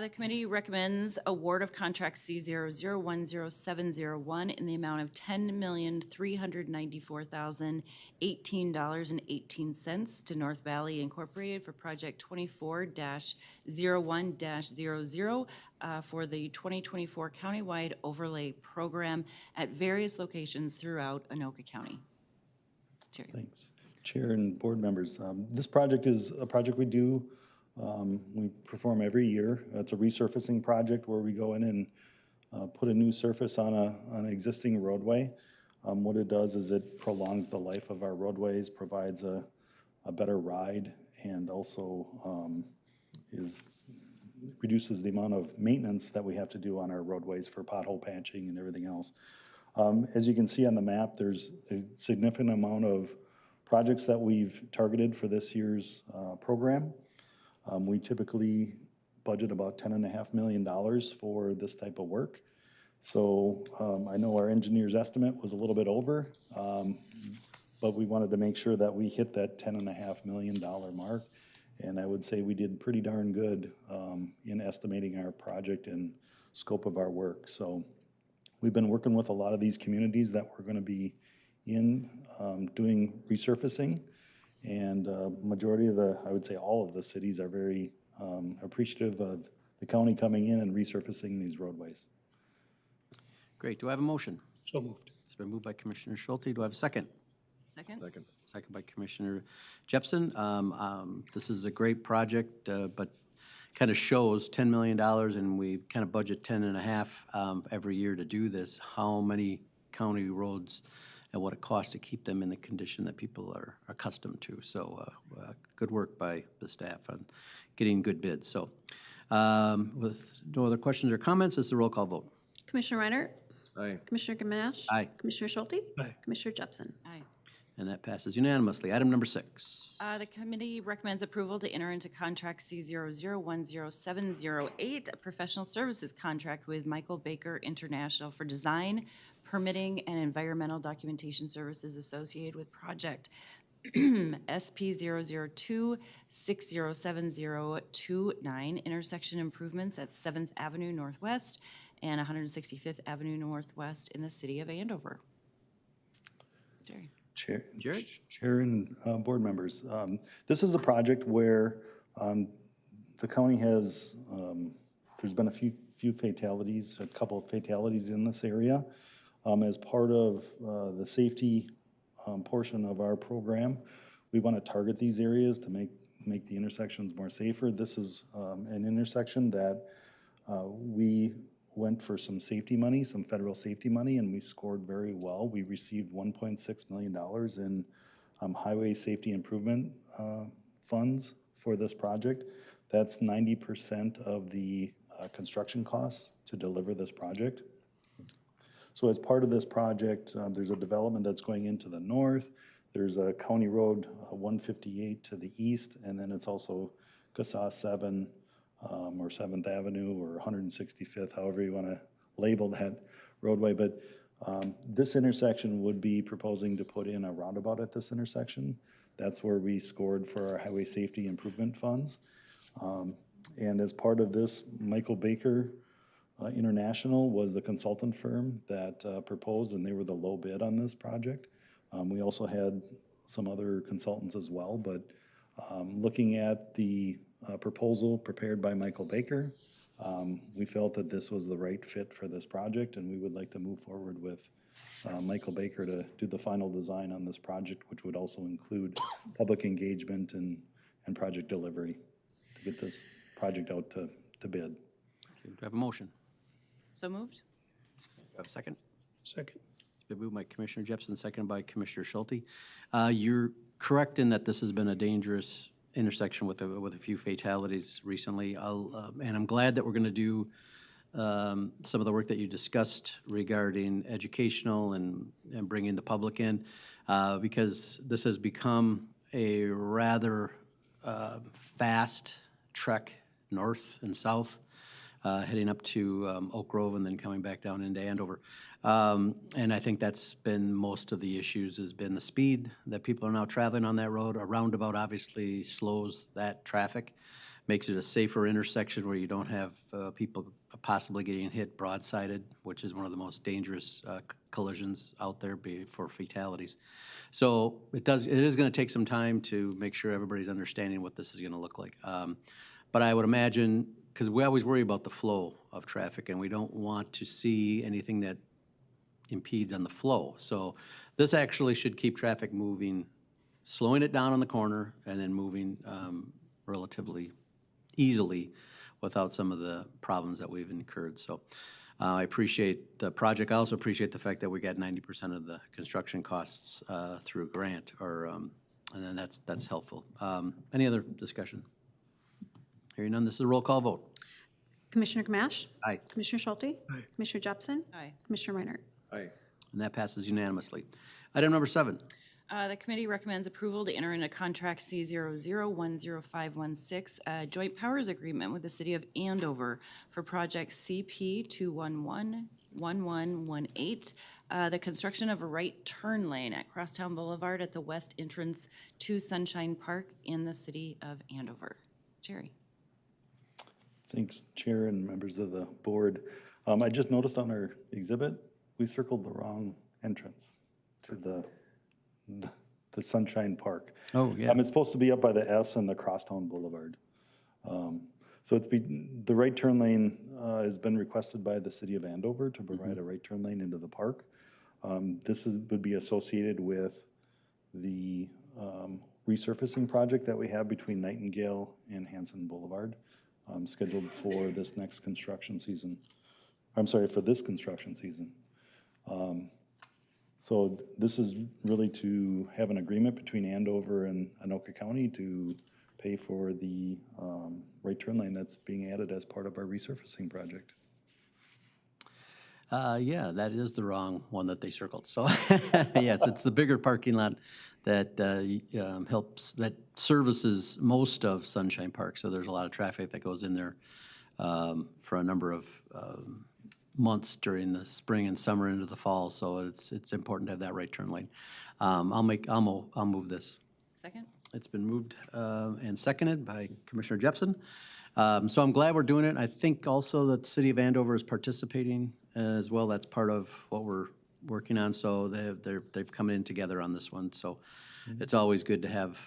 The committee recommends award of contract C00107001 in the amount of $10,394,018.18 to North Valley Incorporated for project 24-01-00 for the 2024 countywide overlay program at various locations throughout Anoka County. Jerry. Thanks. Chair and board members, this project is a project we do. We perform every year. It's a resurfacing project where we go in and put a new surface on an existing roadway. What it does is it prolongs the life of our roadways, provides a better ride, and also reduces the amount of maintenance that we have to do on our roadways for pothole patching and everything else. As you can see on the map, there's a significant amount of projects that we've targeted for this year's program. We typically budget about $10.5 million for this type of work. So I know our engineer's estimate was a little bit over, but we wanted to make sure that we hit that $10.5 million mark. And I would say we did pretty darn good in estimating our project and scope of our work. So we've been working with a lot of these communities that we're going to be in doing resurfacing. And majority of I would say all of the cities are very appreciative of the county coming in and resurfacing these roadways. Great. Do I have a motion? So moved. It's been moved by Commissioner Schulte. Do I have a second? Second? Second. Second by Commissioner Jepson. This is a great project, but kind of shows $10 million, and we kind of budget 10.5 every year to do this. How many county roads and what it costs to keep them in the condition that people are accustomed to. So good work by the staff on getting good bids. So with no other questions or comments, this is a roll call vote. Commissioner Reinert, Aye. Commissioner Gamache. Aye. Commissioner Schulte. Aye. Commissioner Jepson. Aye. And that passes unanimously. Item number 6. The committee recommends approval to enter into contract C00100708, a professional services contract with Michael Baker International for design, permitting, and environmental documentation services associated with project SP002607029, intersection improvements at 7th Avenue Northwest and 165th Avenue Northwest in the city of Andover. Jerry. Chair and board members, this is a project where the county has, there's been a few fatalities, a couple of fatalities in this area. As part of the safety portion of our program, we want to target these areas to make the intersections more safer. This is an intersection that we went for some safety money, some federal safety money, and we scored very well. We received $1.6 million in highway safety improvement funds for this project. That's 90% of the construction costs to deliver this project. So as part of this project, there's a development that's going into the north. There's a County Road 158 to the east, and then it's also CASA 7 or 7th Avenue or 165th, however you want to label that roadway. But this intersection would be proposing to put in a roundabout at this intersection. That's where we scored for our highway safety improvement funds. And as part of this, Michael Baker International was the consultant firm that proposed, and they were the low bid on this project. We also had some other consultants as well, but looking at the proposal prepared by Michael Baker, we felt that this was the right fit for this project, and we would like to move forward with Michael Baker to do the final design on this project, which would also include public engagement and project delivery to get this project out to bid. Do I have a motion? So moved? Do I have a second? Second. It's been moved by Commissioner Jepson, seconded by Commissioner Schulte. You're correct in that this has been a dangerous intersection with a few fatalities recently. And I'm glad that we're going to do some of the work that you discussed regarding educational and bringing the public in, because this has become a rather fast trek north and south, heading up to Oak Grove and then coming back down into Andover. And I think that's been most of the issues, has been the speed that people are now traveling on that road. A roundabout obviously slows that traffic, makes it a safer intersection where you don't have people possibly getting hit broadsided, which is one of the most dangerous collisions out there for fatalities. So it is going to take some time to make sure everybody's understanding what this is going to look like. But I would imagine, because we always worry about the flow of traffic, and we don't want to see anything that impedes on the flow. So this actually should keep traffic moving, slowing it down on the corner, and then moving relatively easily without some of the problems that we've incurred. So I appreciate the project. I also appreciate the fact that we got 90% of the construction costs through grant, and then that's helpful. Any other discussion? Hearing none, this is a roll call vote. Commissioner Gamache? Aye. Commissioner Schulte? Aye. Commissioner Jepson? Aye. Commissioner Reinert? Aye. And that passes unanimously. Item number 7. The committee recommends approval to enter into contract C00-10516, a joint powers agreement with the city of Andover for project CP 211-1118, the construction of a right turn lane at Crosstown Boulevard at the west entrance to Sunshine Park in the city of Andover. Jerry. Thanks, Chair and members of the board. I just noticed on our exhibit, we circled the wrong entrance to the Sunshine Park. Oh, yeah. It's supposed to be up by the S and the Crosstown Boulevard. So the right turn lane has been requested by the city of Andover to provide a right turn lane into the park. Would be associated with the resurfacing project that we have between Nightingale and Hanson Boulevard, scheduled for this next construction season. I'm sorry, for this construction season. So this is really to have an agreement between Andover and Anoka County to pay for the right turn lane that's being added as part of our resurfacing project. Yeah, that is the wrong one that they circled. So, yes, it's the bigger parking lot that that services most of Sunshine Park. So there's a lot of traffic that goes in there for a number of months during the spring and summer into the fall. So it's important to have that right turn lane. I'll move this. Second? It's been moved and seconded by Commissioner Jepson. So I'm glad we're doing it. I think also that the city of Andover is participating as well. That's part of what we're working on. So they've come in together on this one. So it's always good to have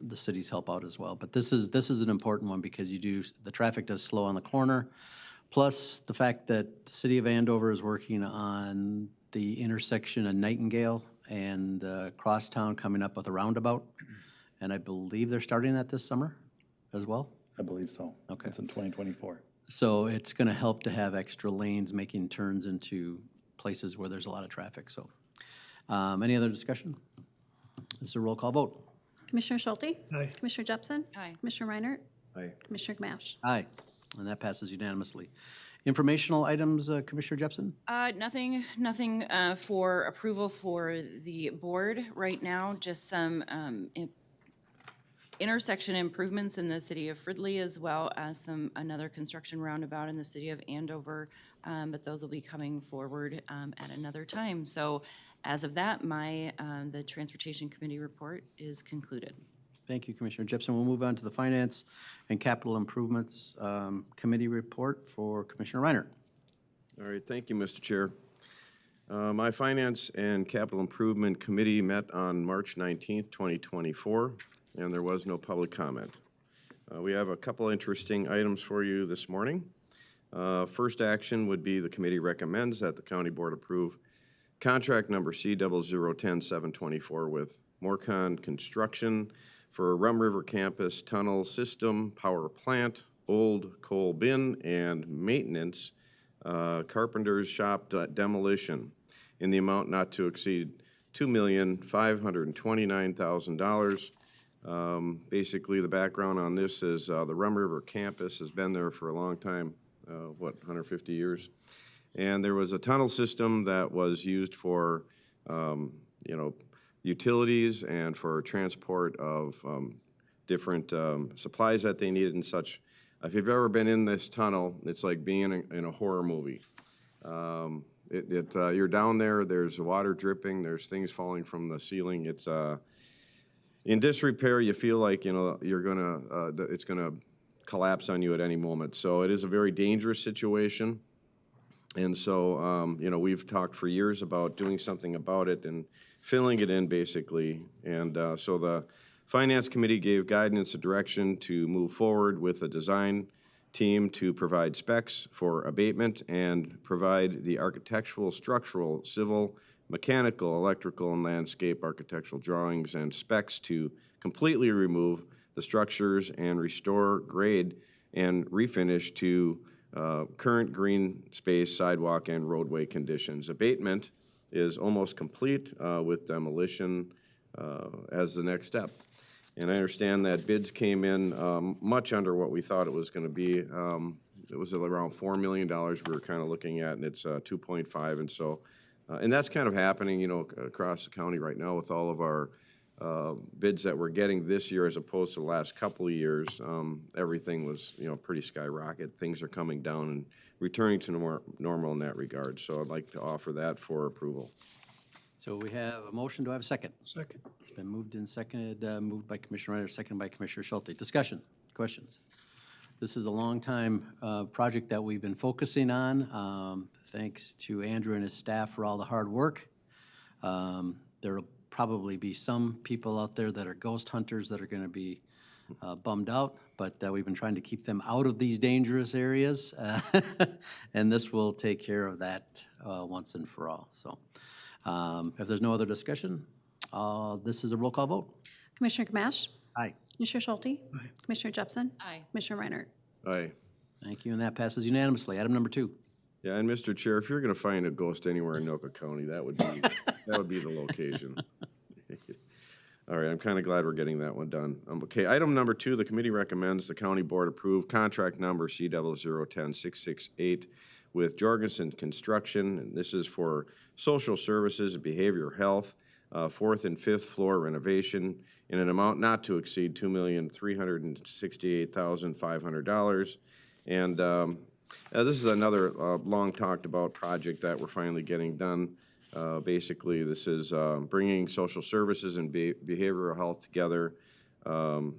the cities help out as well. But this is an important one because the traffic does slow on the corner. Plus the fact that the city of Andover is working on the intersection of Nightingale and Crosstown coming up with a roundabout. And I believe they're starting that this summer as well? I believe so. Okay. It's in 2024. So it's going to help to have extra lanes making turns into places where there's a lot of traffic, so. Any other discussion? This is a roll call vote. Commissioner Schulte? Aye. Commissioner Jepson? Aye. Commissioner Reinert? Aye. Commissioner Gamache? Aye, and that passes unanimously. Informational items, Commissioner Jepson? Nothing for approval for the board right now, just some intersection improvements in the city of Fridley, as well as another construction roundabout in the city of Andover, but those will be coming forward at another time. So as of that, the Transportation Committee report is concluded. Thank you, Commissioner Jepson. We'll move on to the Finance and Capital Improvements Committee report for Commissioner Reinert. All right, thank you, Mr. Chair. My Finance and Capital Improvement Committee met on March 19th, 2024, and there was no public comment. We have a couple interesting items for you this morning. First action would be the committee recommends that the county board approve contract number C0010724 with Morcon Construction for Rum River Campus Tunnel System, Power Plant, Old Coal Bin, and Maintenance, Carpenter's Shop demolition in the amount not to exceed $2,529,000. Basically, the background on this is the Rum River Campus has been there for a long time, 150 years. And there was a tunnel system that was used for, utilities and for transport of different supplies that they needed and such. If you've ever been in this tunnel, it's like being in a horror movie. You're down there, there's water dripping, there's things falling from the ceiling. It's in disrepair. You feel like it's gonna collapse on you at any moment. So it is a very dangerous situation. And so, we've talked for years about doing something about it and filling it in, basically. And so the Finance Committee gave guidance and direction to move forward with a design team to provide specs for abatement and provide the architectural, structural, civil, mechanical, electrical, and landscape architectural drawings and specs to completely remove the structures and restore grade and refinish to current green space, sidewalk, and roadway conditions. Abatement is almost complete with demolition as the next step. And I understand that bids came in much under what we thought it was going to be. It was around $4 million we were kind of looking at, and it's 2.5. And so, and that's kind of happening, across the county right now with all of our bids that we're getting this year as opposed to the last couple of years. Everything was, pretty skyrocket. Things are coming down and returning to more normal in that regard. So I'd like to offer that for approval. So we have a motion. Do I have a second? Second. It's been moved and seconded, moved by Commissioner Reinert, seconded by Commissioner Schulte. Discussion, questions? This is a long-time project that we've been focusing on. Thanks to Andrew and his staff for all the hard work. There will probably be some people out there that are ghost hunters that are going to be bummed out, but we've been trying to keep them out of these dangerous areas, and this will take care of that once and for all. So if there's no other discussion, this is a roll call vote. Commissioner Gamache? Aye. Commissioner Schulte? Commissioner Jepson? Aye. Commissioner Reinert? Aye. Thank you, and that passes unanimously. Item number 2. Yeah, and Mr. Chair, if you're going to find a ghost anywhere in Anoka County, that would be the location. All right, I'm kind of glad we're getting that one done. Okay, item number 2, the committee recommends the county board approve contract number C0010668 with Jorgensen Construction, and this is for social services and behavioral health, 4th and 5th floor renovation in an amount not to exceed $2,368,500. And this is another long talked about project that we're finally getting done. Basically, this is bringing social services and behavioral health together. The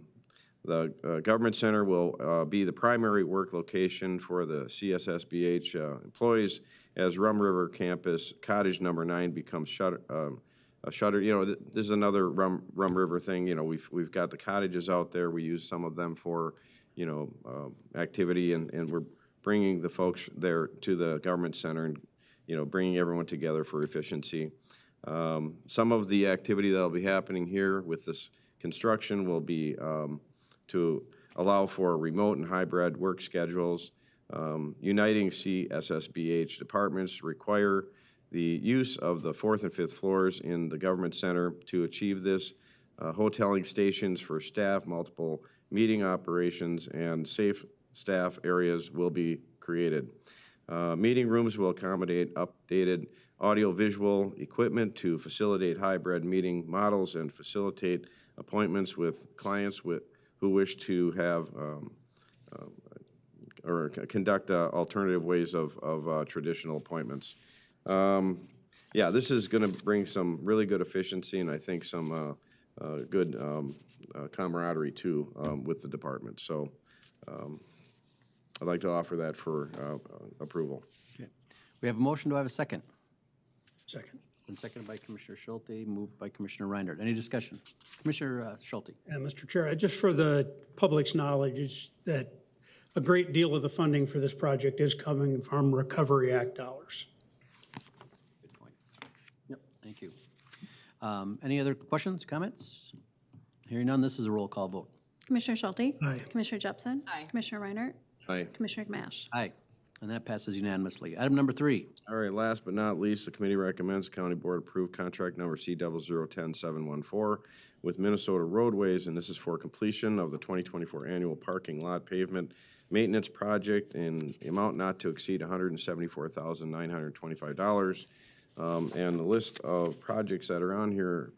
government center will be the primary work location for the CSSBH employees as Rum River Campus Cottage Number 9 becomes shuttered. This is another Rum River thing. We've got the cottages out there. We use some of them for, activity, and we're bringing the folks there to the government center and, bringing everyone together for efficiency. Some of the activity that'll be happening here with this construction will be to allow for remote and hybrid work schedules. Uniting CSSBH departments require the use of the 4th and 5th floors in the government center. To achieve this, hoteling stations for staff, multiple meeting operations, and safe staff areas will be created. Meeting rooms will accommodate updated audio-visual equipment to facilitate hybrid meeting models and facilitate appointments with clients who wish to have or conduct alternative ways of traditional appointments. Yeah, this is going to bring some really good efficiency and I think some good camaraderie too with the department. So I'd like to offer that for approval. Okay. We have a motion. Do I have a second? Second. It's been seconded by Commissioner Schulte, moved by Commissioner Reinhardt. Any discussion? Commissioner Schulte. And Mr. Chair, just for the public's knowledge, is that a great deal of the funding for this project is coming from Recovery Act dollars. Good point. Yep, thank you. Any other questions, comments? Hearing none, this is a roll call vote. Commissioner Schulte? Aye. Commissioner Jepsen? Aye. Commissioner Reinhardt? Aye. Commissioner Gamache? Aye, and that passes unanimously. Item number 3. All right, last but not least, the committee recommends County Board approve contract number C0010714 with Minnesota Roadways, and this is for completion of the 2024 annual parking lot pavement maintenance project in the amount not to exceed $174,925. And the list of projects that are on here,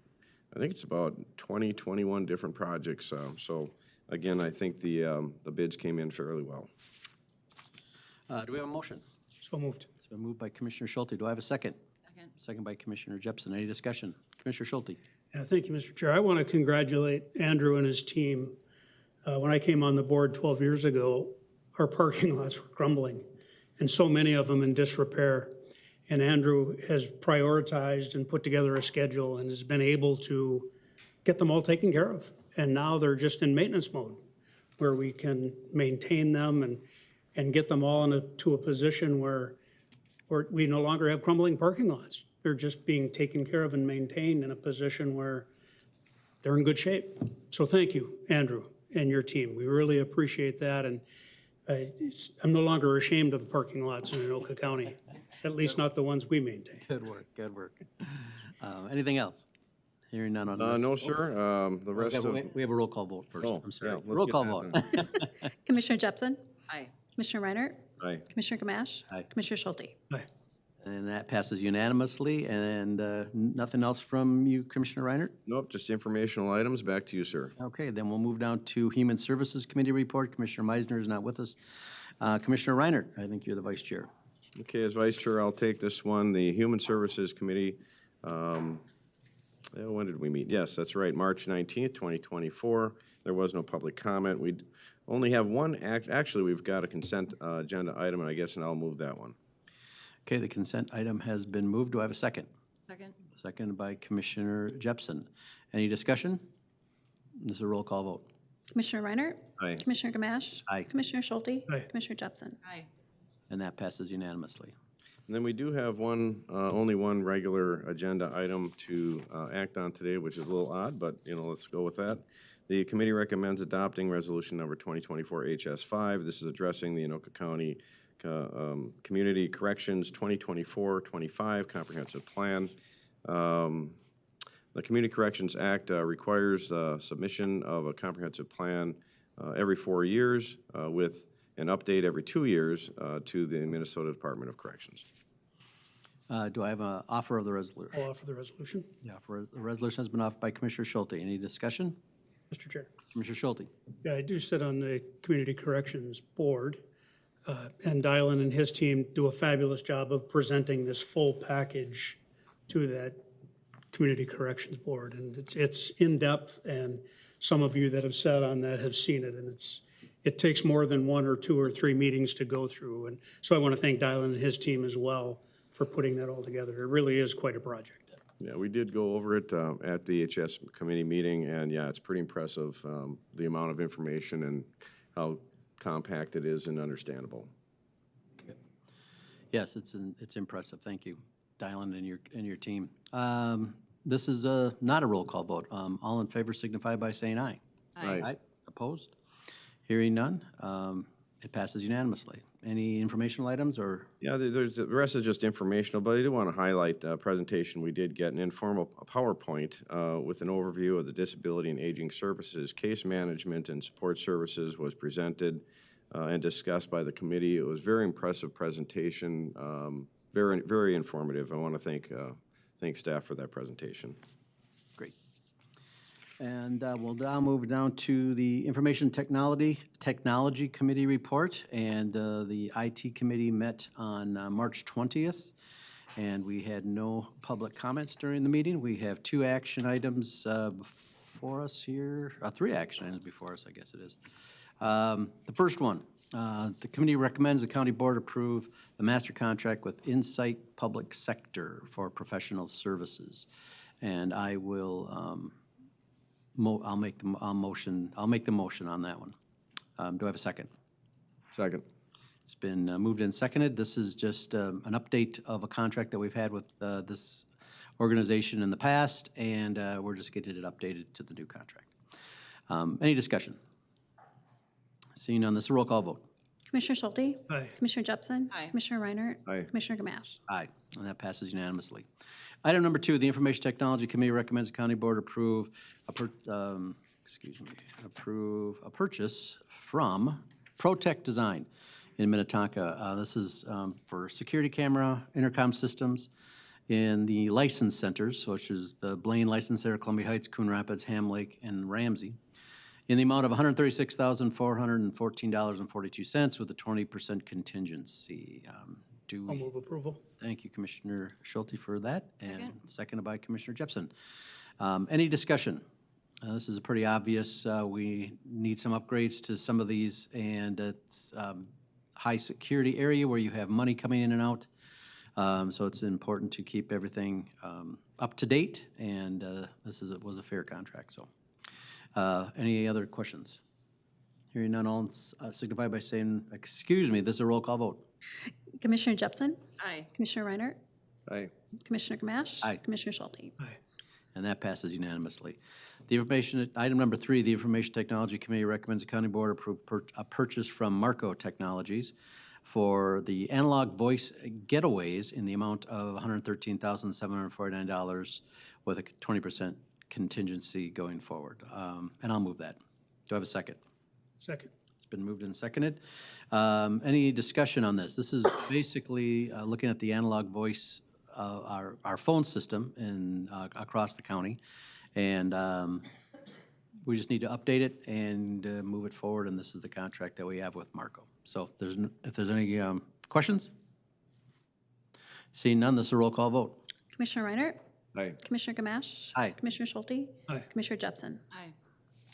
I think it's about 21 different projects. So again, I think the bids came in fairly well. Do we have a motion? So moved. It's been moved by Commissioner Schulte. Do I have a second? Second. Second by Commissioner Jepsen. Any discussion? Commissioner Schulte. Yeah, thank you, Mr. Chair. I want to congratulate Andrew and his team. When I came on the board 12 years ago, our parking lots were crumbling, and so many of them in disrepair. And Andrew has prioritized and put together a schedule and has been able to get them all taken care of. And now they're just in maintenance mode, where we can maintain them and get them all into a position where we no longer have crumbling parking lots. They're just being taken care of and maintained in a position where they're in good shape. So thank you, Andrew, and your team. We really appreciate that. And I'm no longer ashamed of the parking lots in Anoka County, at least not the ones we maintain. Good work, good work. Anything else? Hearing none on this. No, sir. The rest of. We have a roll call vote first. Oh, I'm sorry. yeah, let's Roll get call that vote. done. Commissioner Jepsen? Aye. Commissioner Reinhardt? Aye. Commissioner Gamache? Aye. Commissioner Schulte? Aye. And that passes unanimously. And nothing else from you, Commissioner Reinhardt? Nope, just informational items. Back to you, sir. Okay, then we'll move down to Human Services Committee report. Commissioner Meisner is not with us. Commissioner Reinhardt, I think you're the vice chair. Okay, as vice chair, I'll take this one. The Human Services Committee, when did we meet? Yes, that's right, March 19th, 2024. There was no public comment. We only have one actually, we've got a consent agenda item, and I guess, and I'll move that one. Okay, the consent item has been moved. Do I have a second? Second. Second by Commissioner Jepsen. Any discussion? This is a roll call vote. Commissioner Reinhardt? Aye. Commissioner Gamache? Aye. Commissioner Schulte? Aye. Commissioner Jepsen? Aye. And that passes unanimously. And then we do have only one regular agenda item to act on today, which is a little odd, but, let's go with that. The committee recommends adopting resolution number 2024 HS5. This is addressing the Anoka County Community Corrections 2024-25 Comprehensive Plan. The Community Corrections Act requires submission of a comprehensive plan every 4 years with an update every 2 years to the Minnesota Department of Corrections. Do I have an offer of the resolution? I'll offer the resolution. Yeah, the resolution has been offered by Commissioner Schulte. Any discussion? Mr. Chair. Commissioner Schulte. Yeah, I do sit on the Community Corrections Board, and Dylan and his team do a fabulous job of presenting this full package to that Community Corrections Board. And it's in-depth, and some of you that have sat on that have seen it, and it takes more than 1 or 2 or 3 meetings to go through. And so I want to thank Dylan and his team as well for putting that all together. It really is quite a project. Yeah, we did go over it at the HS committee meeting, and yeah, it's pretty impressive, the amount of information and how compact it is and understandable. Yes, it's impressive. Thank you, Dylan and your team. this is not a roll call vote. All in favor signify by saying aye. Aye. Opposed? Hearing none, it passes unanimously. Any informational items or? Yeah, the rest is just informational, but I do want to highlight a presentation we did get, an informal PowerPoint with an overview of the Disability and Aging Services. Case management and support services was presented and discussed by the committee. It was a very impressive presentation, very, very informative. I want to thank staff for that presentation. Great. And we'll now move down to the Information Technology Committee report. And the IT committee met on March 20th, and we had no public comments during the meeting. We have 2 action items before us here, 3 action items before us, I guess it is. The first one, the committee recommends the county board approve the master contract with Insight Public Sector for professional services. And I will, I'll make the motion on that one. Do I have a second? Second. It's been moved and seconded. This is just an update of a contract that we've had with this organization in the past, and we're just getting it updated to the new contract. Any discussion? Seeing none, this is a roll call vote. Commissioner Schulte? Aye. Commissioner Jepson? Aye. Commissioner Reinert? Aye. Commissioner Gamache? Aye, and that passes unanimously. Item number 2, the Information Technology Committee recommends the county board approve approve a purchase from ProTech Design in Minnetonka. This is for security camera intercom systems in the license centers, which is the Blaine License Center, Columbia Heights, Coon Rapids, Ham Lake, and Ramsey, in the amount of $136,414.42 with a 20% contingency. I'll move approval. Thank you, Commissioner Schulte, for that. And Second. seconded by Commissioner Jepson. Any discussion? This is pretty obvious. We need some upgrades to some of these, and it's high security area where you have money coming in and out. So it's important to keep everything up to date, and this was a fair contract. So, any other questions? Hearing none, all signify by saying, excuse me, this is a roll call vote. Commissioner Jepson? Aye. Commissioner Reinert? Aye. Commissioner Gamache? Aye. Commissioner Schulte? Aye. And that passes unanimously. The information, item number 3, the Information Technology Committee recommends the county board approve a purchase from Marco Technologies for the analog voice getaways in the amount of $113,749 with a 20% contingency going forward. And I'll move that. Do I have a second? Second. It's been moved and seconded. Any discussion on this? This is basically looking at the analog voice, our phone system across the county. And we just need to update it and move it forward, and this is the contract that we have with Marco. So if there's any questions? Seeing none, this is a roll call vote. Commissioner Reinert? Aye. Commissioner Gamache? Aye. Commissioner Schulte? Aye. Commissioner Jepson? Aye.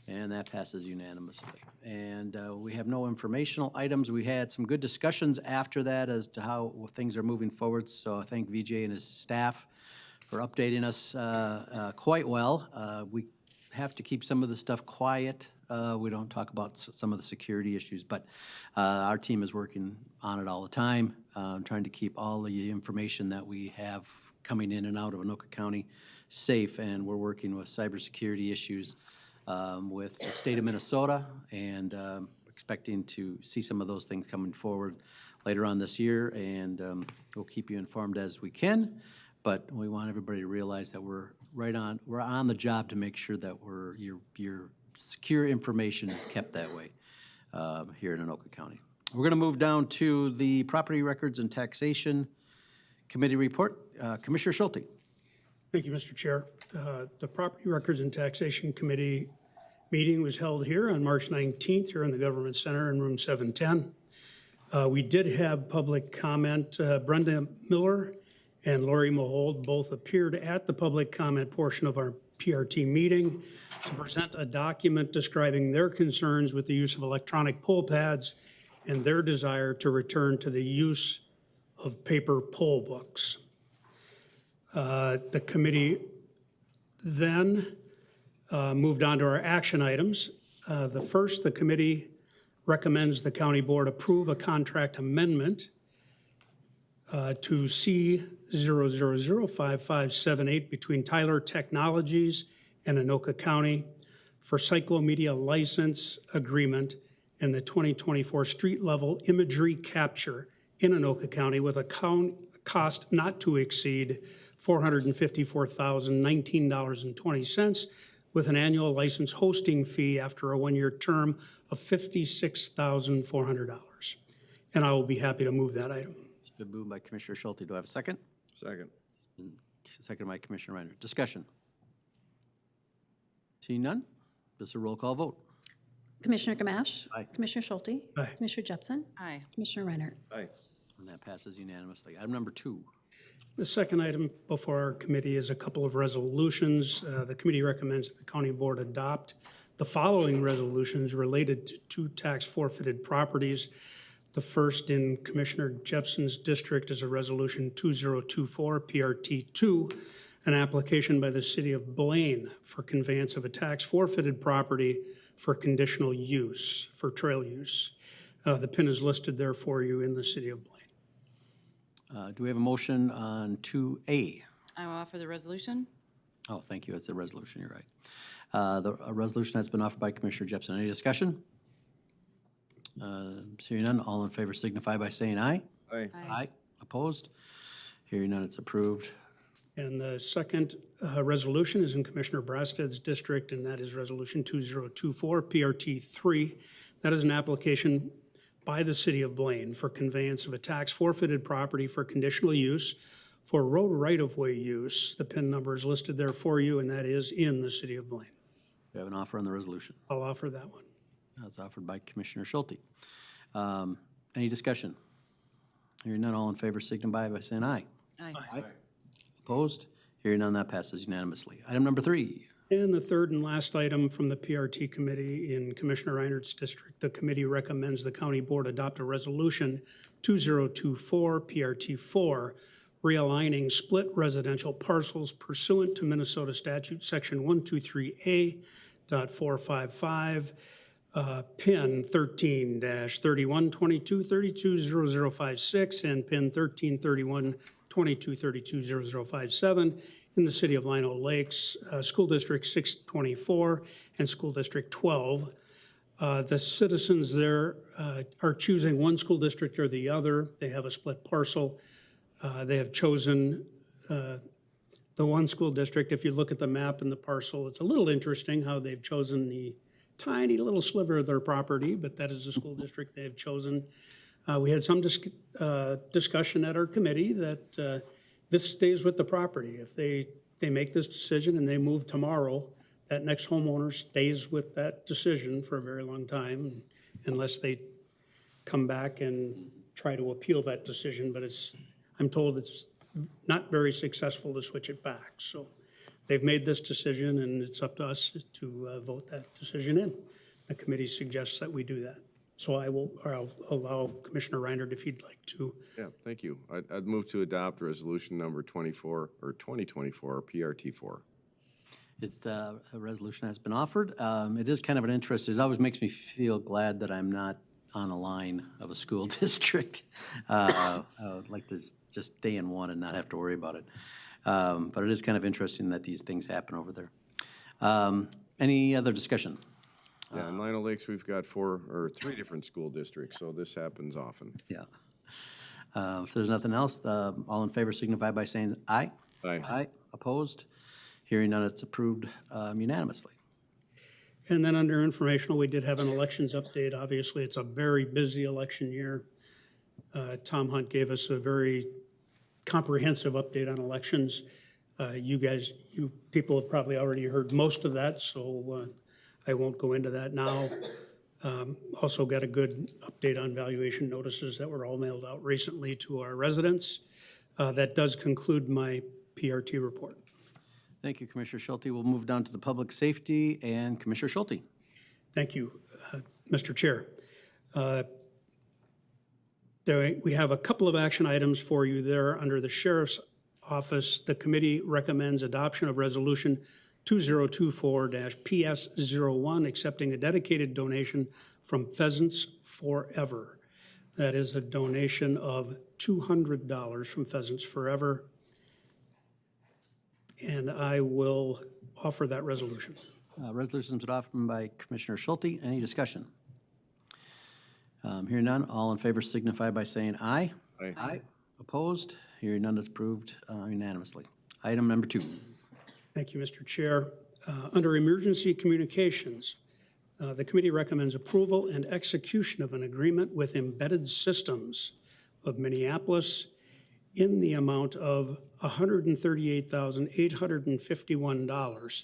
And that passes unanimously. And we have no informational items. We had some good discussions after that as to how things are moving forward. So I thank VJ and his staff for updating us quite well. We have to keep some of the stuff quiet. We don't talk about some of the security issues, but our team is working on it all the time, trying to keep all the information that we have coming in and out of Anoka County safe. And we're working with cybersecurity issues with the state of Minnesota, and expecting to see some of those things coming forward later on this year. And we'll keep you informed as we can. But we want everybody to realize that we're on the job to make sure that your secure information is kept that way here in Anoka County. We're going to move down to the Property Records and Taxation Committee report. Commissioner Schulte. Thank you, Mr. Chair. The Property Records and Taxation Committee meeting was held here on March 19th here in the Government Center in room 710. We did have public comment. Brenda Miller and Lori Mahold both appeared at the public comment portion of our PRT meeting to present a document describing their concerns with the use of electronic poll pads and their desire to return to the use of paper poll books. The committee then moved on to our action items. The first, the committee recommends the county board approve a contract amendment to C0005578 between Tyler Technologies and Anoka County for cyclomedia license agreement and the 2024 street level imagery capture in Anoka County with a cost not to exceed $454,019.20 with an annual license hosting fee after a one-year term of $56,400. And I will be happy to move that item. It's been moved by Commissioner Schulte. Do I have a second? Second. Second by Commissioner Reiner. Discussion. Seeing none, this is a roll call vote. Commissioner Gamache. Aye. Commissioner Schulte. Aye. Commissioner Jepson. Aye. Commissioner Reiner. Aye. And that passes unanimously. Item number 2. The second item before our committee is a couple of resolutions. The committee recommends that the county board adopt the following resolutions related to two tax forfeited properties. The first in Commissioner Jepson's district is a resolution 2024 PRT2, an application by the city of Blaine for conveyance of a tax forfeited property for conditional use, for trail use. The PIN is listed there for you in the city of Blaine. Do we have a motion on 2A? I will offer the resolution. Oh, thank you. It's a resolution. You're right. A resolution has been offered by Commissioner Jepson. Any discussion? Seeing none, all in favor signify by saying aye. Aye. Aye. Opposed? Hearing none, it's approved. And the second resolution is in Commissioner Brasted's district, and that is Resolution 2024 PRT3. That is an application by the city of Blaine for conveyance of a tax forfeited property for conditional use for road right-of-way use. The PIN number is listed there for you, and that is in the city of Blaine. We have an offer on the resolution. I'll offer that one. That's offered by Commissioner Schulte. Any discussion? Hearing none, all in favor signify by saying aye. Aye. Aye. Opposed? Hearing none, that passes unanimously. Item number 3. And the third and last item from the PRT committee in Commissioner Reinert's district, the committee recommends the county board adopt a resolution 2024 PRT4, realigning split residential parcels pursuant to Minnesota statute section 123A.455, PIN 13-3122320056 and PIN 13-3122320057 in the city of Lino Lakes, School District 624 and School District 12. The citizens there are choosing one school district or the other. They have a split parcel. They have chosen the one school district. If you look at the map and the parcel, it's a little interesting how they've chosen the tiny little sliver of their property, but that is the school district they have chosen. We had some discussion at our committee that this stays with the property. If they make this decision and they move tomorrow, that next homeowner stays with that decision for a very long time unless they come back and try to appeal that decision. But I'm told it's not very successful to switch it back. So they've made this decision and it's up to us to vote that decision in. The committee suggests that we do that. So I'll allow Commissioner Reinert if he'd like to. Yeah, thank you. I'd move to adopt resolution number 2024 PRT4. A resolution has been offered. It is kind of an interest. It always makes me feel glad that I'm not on a line of a school district. I would like to just stay in one and not have to worry about it. But it is kind of interesting that these things happen over there. Any other discussion? Yeah, in Lino Lakes, we've got 3 different school districts, so this happens often. Yeah. If there's nothing else, all in favor signify by saying aye. Aye. Aye. Opposed? Hearing none, it's approved unanimously. And then under informational, we did have an elections update. Obviously, it's a very busy election year. Tom Hunt gave us a very comprehensive update on elections. You people have probably already heard most of that, so I won't go into that now. Also got a good update on valuation notices that were all mailed out recently to our residents. That does conclude my PRT report. Thank you, Commissioner Schulte. We'll move down to the public safety and Commissioner Schulte. Thank you, Mr. Chair. We have a couple of action items for you there under the Sheriff's Office. The committee recommends adoption of Resolution 2024-PS01, accepting a dedicated donation from Pheasants Forever. That is a donation of $200 from Pheasants Forever. And I will offer that resolution. Resolution's been offered by Commissioner Schulte. Any discussion? Hearing none, all in favor signify by saying aye. Aye. Aye. Opposed? Hearing none, it's approved unanimously. Item number 2. Thank you, Mr. Chair. Under Emergency Communications, the committee recommends approval and execution of an agreement with Embedded Systems of Minneapolis in the amount of $138,851.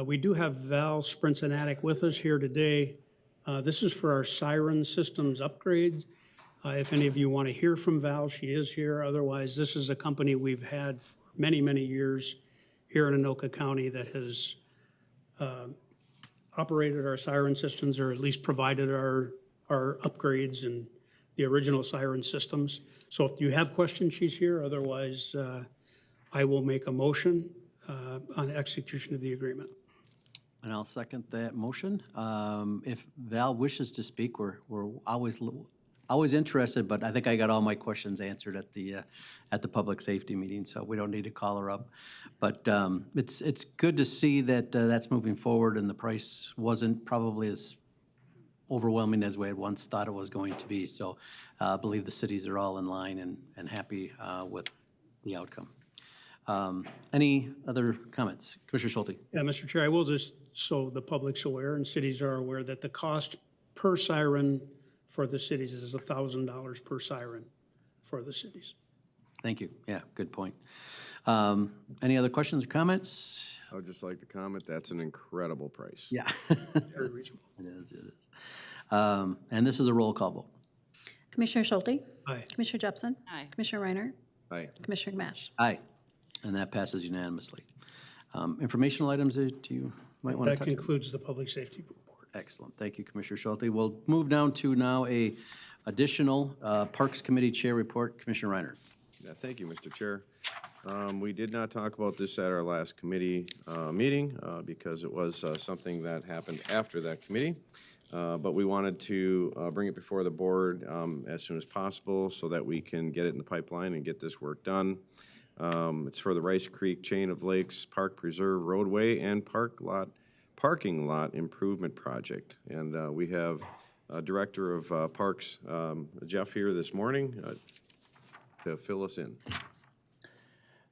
We do have Val Sprincenatic with us here today. This is for our siren systems upgrades. If any of you want to hear from Val, she is here. Otherwise, this is a company we've had for many, many years here in Anoka County that has operated our siren systems, or at least provided our upgrades and the original siren systems. So if you have questions, she's here. Otherwise, I will make a motion on execution of the agreement. And I'll second that motion. If Val wishes to speak, we're always interested, but I think I got all my questions answered at the public safety meeting, so we don't need to call her up. But it's good to see that that's moving forward, and the price wasn't probably as overwhelming as we had once thought it was going to be. So I believe the cities are all in line and happy with the outcome. Any other comments? Commissioner Schulte. Yeah, Mr. Chair, I will just, so the public's aware and cities are aware, that the cost per siren for the cities is $1,000 per siren for the cities. Thank you. Yeah, good point. Any other questions or comments? I would just like to comment, that's an incredible price. Yeah. Very reasonable. It is. And this is a roll call vote. Commissioner Schulte? Aye. Commissioner Jepsen? Aye. Commissioner Reiner? Aye. Commissioner Gamache? Aye. And that passes unanimously. Informational items that you might want to That touch on? concludes the public safety report. Excellent. Thank you, Commissioner Schulte. We'll move down to now a additional Parks Committee Chair report. Commissioner Reiner. Yeah, thank you, Mr. Chair. We did not talk about this at our last committee meeting because it was something that happened after that committee. But we wanted to bring it before the board as soon as possible so that we can get it in the pipeline and get this work done. It's for the Rice Creek Chain of Lakes Park Preserve Roadway and Parking Lot Improvement Project. And we have Director of Parks, Jeff, here this morning to fill us in.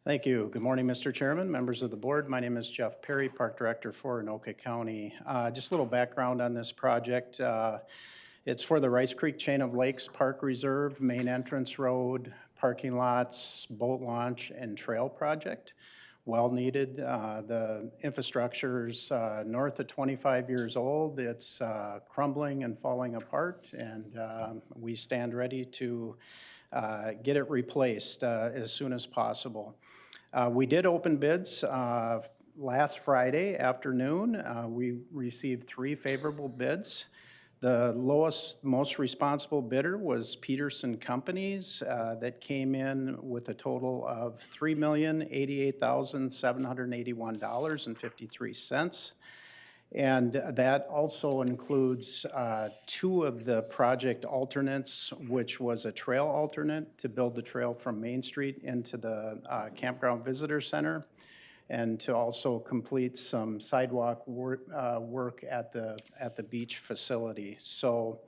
Thank you. Good morning, Mr. Chairman, members of the board. My name is Jeff Perry, Park Director for Anoka County. Just a little background on this project. It's for the Rice Creek Chain of Lakes Park Reserve, main entrance road, parking lots, boat launch, and trail project. Well needed. The infrastructure's north of 25 years old. It's crumbling and falling apart, and we stand ready to get it replaced as soon as possible. We did open bids last Friday afternoon. We received 3 favorable bids. The lowest, most responsible bidder was Peterson Companies that came in with a total of $3,088,781.53. And that also includes 2 of the project alternates, which was a trail alternate to build the trail from Main Street into the Campground Visitor Center, and to also complete some sidewalk work at the beach facility. So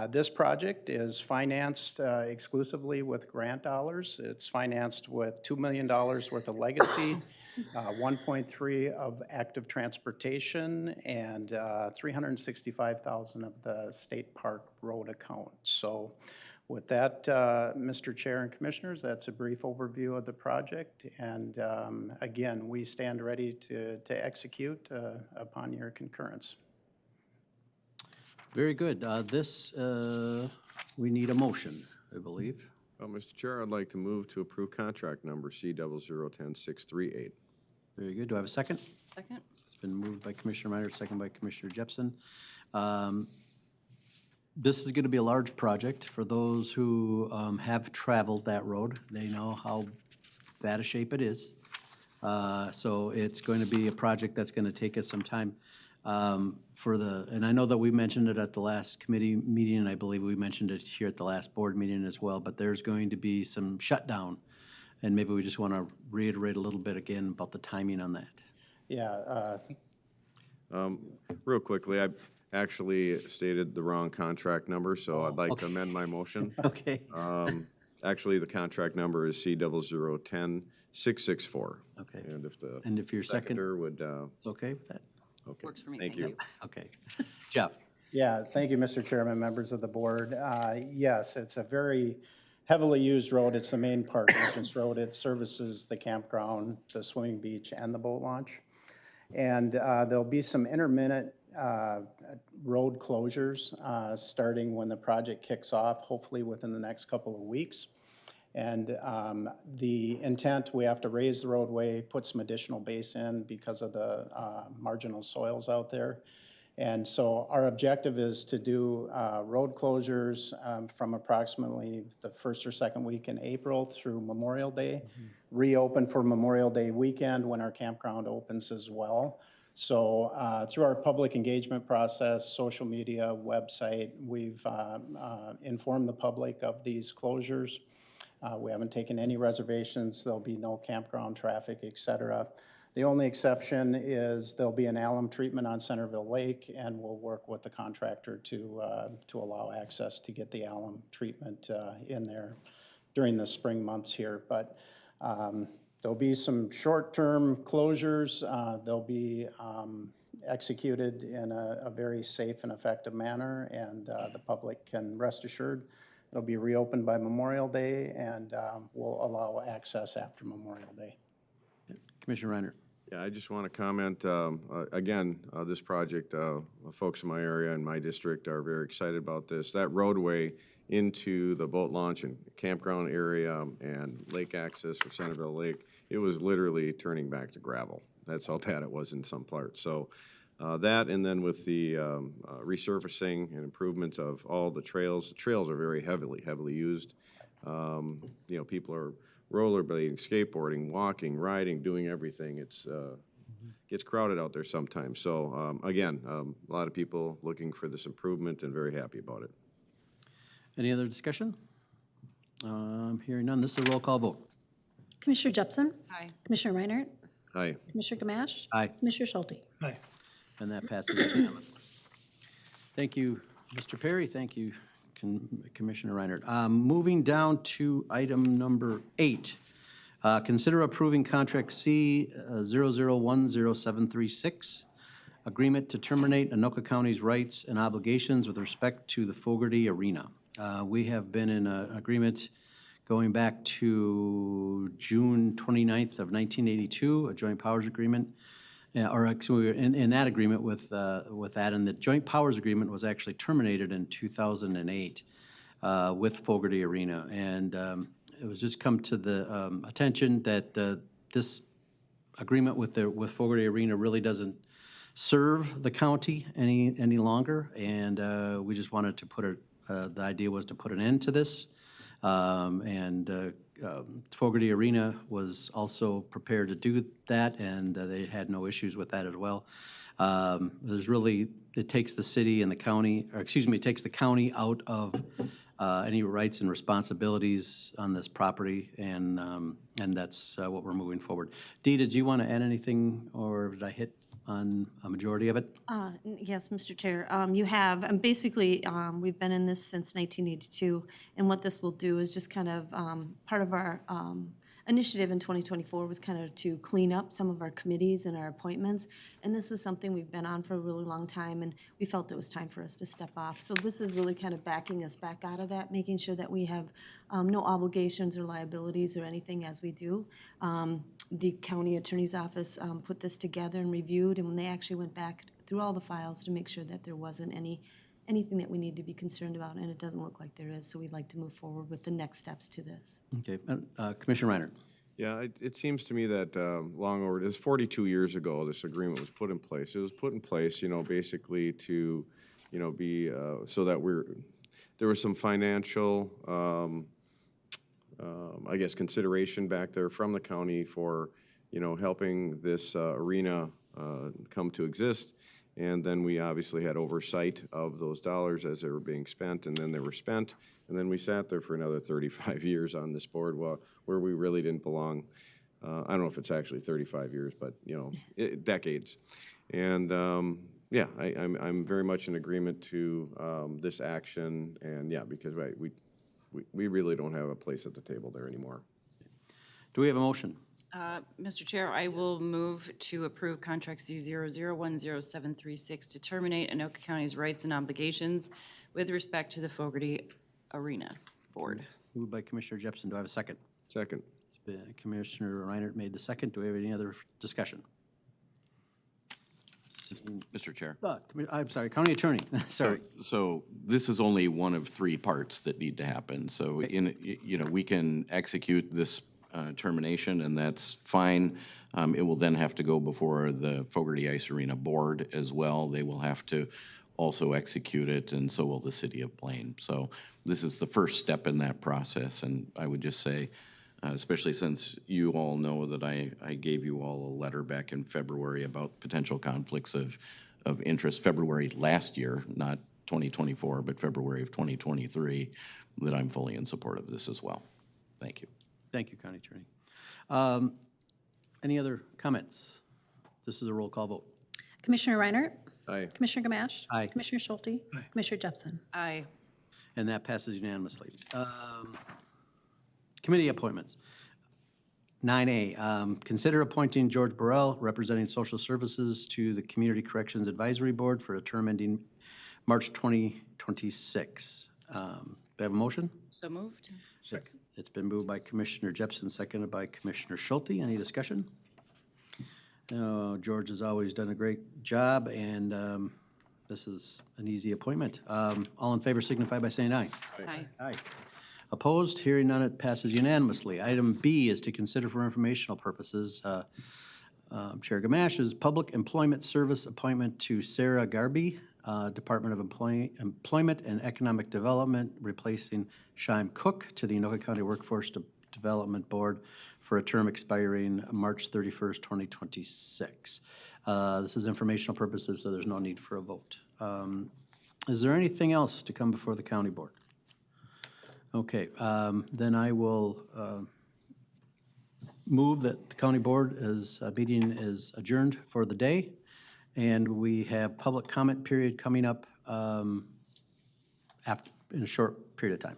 this project is financed exclusively with grant dollars. It's financed with $2 million worth of legacy, 1.3 of active transportation, and 365,000 of the state park road account. So with that, Mr. Chair and Commissioners, that's a brief overview of the project. And again, we stand ready to execute upon your concurrence. Very good. We need a motion, I believe. Well, Mr. Chair, I'd like to move to approve contract number C0010638. Very good. Do I have a second? Second? It's been moved by Commissioner Reiner, second by Commissioner Jepsen. This is going to be a large project. For those who have traveled that road, they know how bad a shape it is. So it's going to be a project that's going to take us some time. and I know that we mentioned it at the last committee meeting, and I believe we mentioned it here at the last board meeting as well, but there's going to be some shutdown. And maybe we just want to reiterate a little bit again about the timing on that. Yeah, Real quickly, I actually stated the wrong contract number, so I'd like to amend my motion. Okay. Actually, the contract number is C0010-664. Okay. And if the And if your second, seconder would, it's okay with that? okay. Works for me, Thank you. Okay. Jeff? Yeah, thank you, Mr. Chairman, members of the board. Yes, it's a very heavily used road. It's the main park entrance road. It services the campground, the swimming beach, and the boat launch. And there'll be some intermittent road closures starting when the project kicks off, hopefully within the next couple of weeks. And the intent, we have to raise the roadway, put some additional base in because of the marginal soils out there. And so our objective is to do road closures from approximately the first or second week in April through Memorial Day, reopen for Memorial Day weekend when our campground opens as well. So through our public engagement process, social media, website, we've informed the public of these closures. We haven't taken any reservations. There'll be no campground traffic, et cetera. The only exception is there'll be an alum treatment on Centerville Lake, and we'll work with the contractor to allow access to get the alum treatment in there during the spring months here. But there'll be some short-term closures. They'll be executed in a very safe and effective manner, and the public can rest assured it'll be reopened by Memorial Day, and we'll allow access after Memorial Day. Commissioner Reiner? Yeah, I just want to comment, again, this project, folks in my area and my district are very excited about this. That roadway into the boat launch and campground area and lake access for Centerville Lake, it was literally turning back to gravel. That's how bad it was in some parts. So that, and then with the resurfacing and improvements of all the trails are very heavily used. You know, people are rollerblading, skateboarding, walking, riding, doing everything. It's gets crowded out there sometimes. So again, a lot of people looking for this improvement and very happy about it. Any other discussion? Hearing none, this is a roll call vote. Commissioner Jepsen? Aye. Commissioner Reinert? Aye. Commissioner Gamache? Aye. Commissioner Schulte? Aye. And that passes unanimously. Thank you, Mr. Perry. Thank you, Commissioner Reinert. Moving down to item number 8. Consider approving contract C 00100736, agreement to terminate Anoka County's rights and obligations with respect to the Fogarty Arena. We have been in an agreement going back to June 29th of 1982, a joint powers agreement. Or actually, we were in that agreement with that, and the joint powers agreement was actually terminated in 2008 with Fogarty Arena, and it was just come to the attention that this agreement with Fogarty Arena really doesn't serve the county any longer, and we just wanted to put the idea was to put an end to this, and Fogarty Arena was also prepared to do that, and they had no issues with that as well. It takes the city and the county, or excuse me, it takes the county out of any rights and responsibilities on this property, and that's what we're moving forward. Dee, did you want to add anything, or did I hit on a majority of it? Yes, Mr. Chair. You have, and basically, we've been in this since 1982, and what this will do is just kind of, part of our initiative in 2024 was kind of to clean up some of our committees and our appointments, and this was something we've been on for a really long time, and we felt it was time for us to step off. So this is really kind of backing us back out of that, making sure that we have no obligations or liabilities or anything as we do. The county attorney's office put this together and reviewed, and when they actually went back through all the files to make sure that there wasn't anything that we need to be concerned about, and it doesn't look like there is, so we'd like to move forward with the next steps to this. Okay, Commissioner Reiner. Yeah, it seems to me that long over, this 42 years ago, this agreement was put in place. It was put in place, you know, basically to, you know, be, so that there was some financial, I guess, consideration back there from the county for, you know, helping this arena come to exist. And then we obviously had oversight of those dollars as they were being spent, and then they were spent. And then we sat there for another 35 years on this board where we really didn't belong. I don't know if it's actually 35 years, but, decades. And, yeah, I'm very much in agreement to this action, and, yeah, because we really don't have a place at the table there anymore. Do we have a motion? Mr. Chair, I will move to approve contract C00100736 to terminate Anoka County's rights and obligations with respect to the Fogarty Arena Board. Moved by Commissioner Jepson. Do I have a second? Second. Commissioner Reinhardt made the second. Do we have any other discussion? Mr. Chair. I'm sorry, County Attorney, sorry. So this is only one of three parts that need to happen. So we can execute this termination, and that's fine. It will then have to go before the Fogarty Ice Arena Board as well. They will have to also execute it, and so will the City of Blaine. So this is the first step in that process, and I would just say, especially since you all know that I gave you all a letter back in February about potential conflicts of interest, February last year, not 2024, but February of 2023, that I'm fully in support of this as well. Thank you. Thank you, County Attorney. Any other comments? This is a roll call vote. Commissioner Reinhardt? Aye. Commissioner Gamache? Aye. Commissioner Schulte? Commissioner Jepson? Aye. And that passes unanimously. Committee appointments. 9A, consider appointing George Burrell, representing Social Services, to the Community Corrections Advisory Board for a term ending March 2026. Do I have a motion? So moved. Second. It's been moved by Commissioner Jepson, seconded by Commissioner Schulte. Any discussion? George has always done a great job, and this is an easy appointment. All in favor signify by saying aye. Aye. Aye. Opposed? Hearing none, it passes unanimously. Item B is to consider for informational purposes Chair Gamache's Public Employment Service appointment to Sarah Garby, Department of Employment and Economic Development, replacing Shaim Cook to the Anoka County Workforce Development Board for a term expiring March 31st, 2026. This is informational purposes, so there's no need for a vote. Is there anything else to come before the county board? Okay, then I will move that the county board meeting is adjourned for the day, and we have public comment period coming up in a short period of time.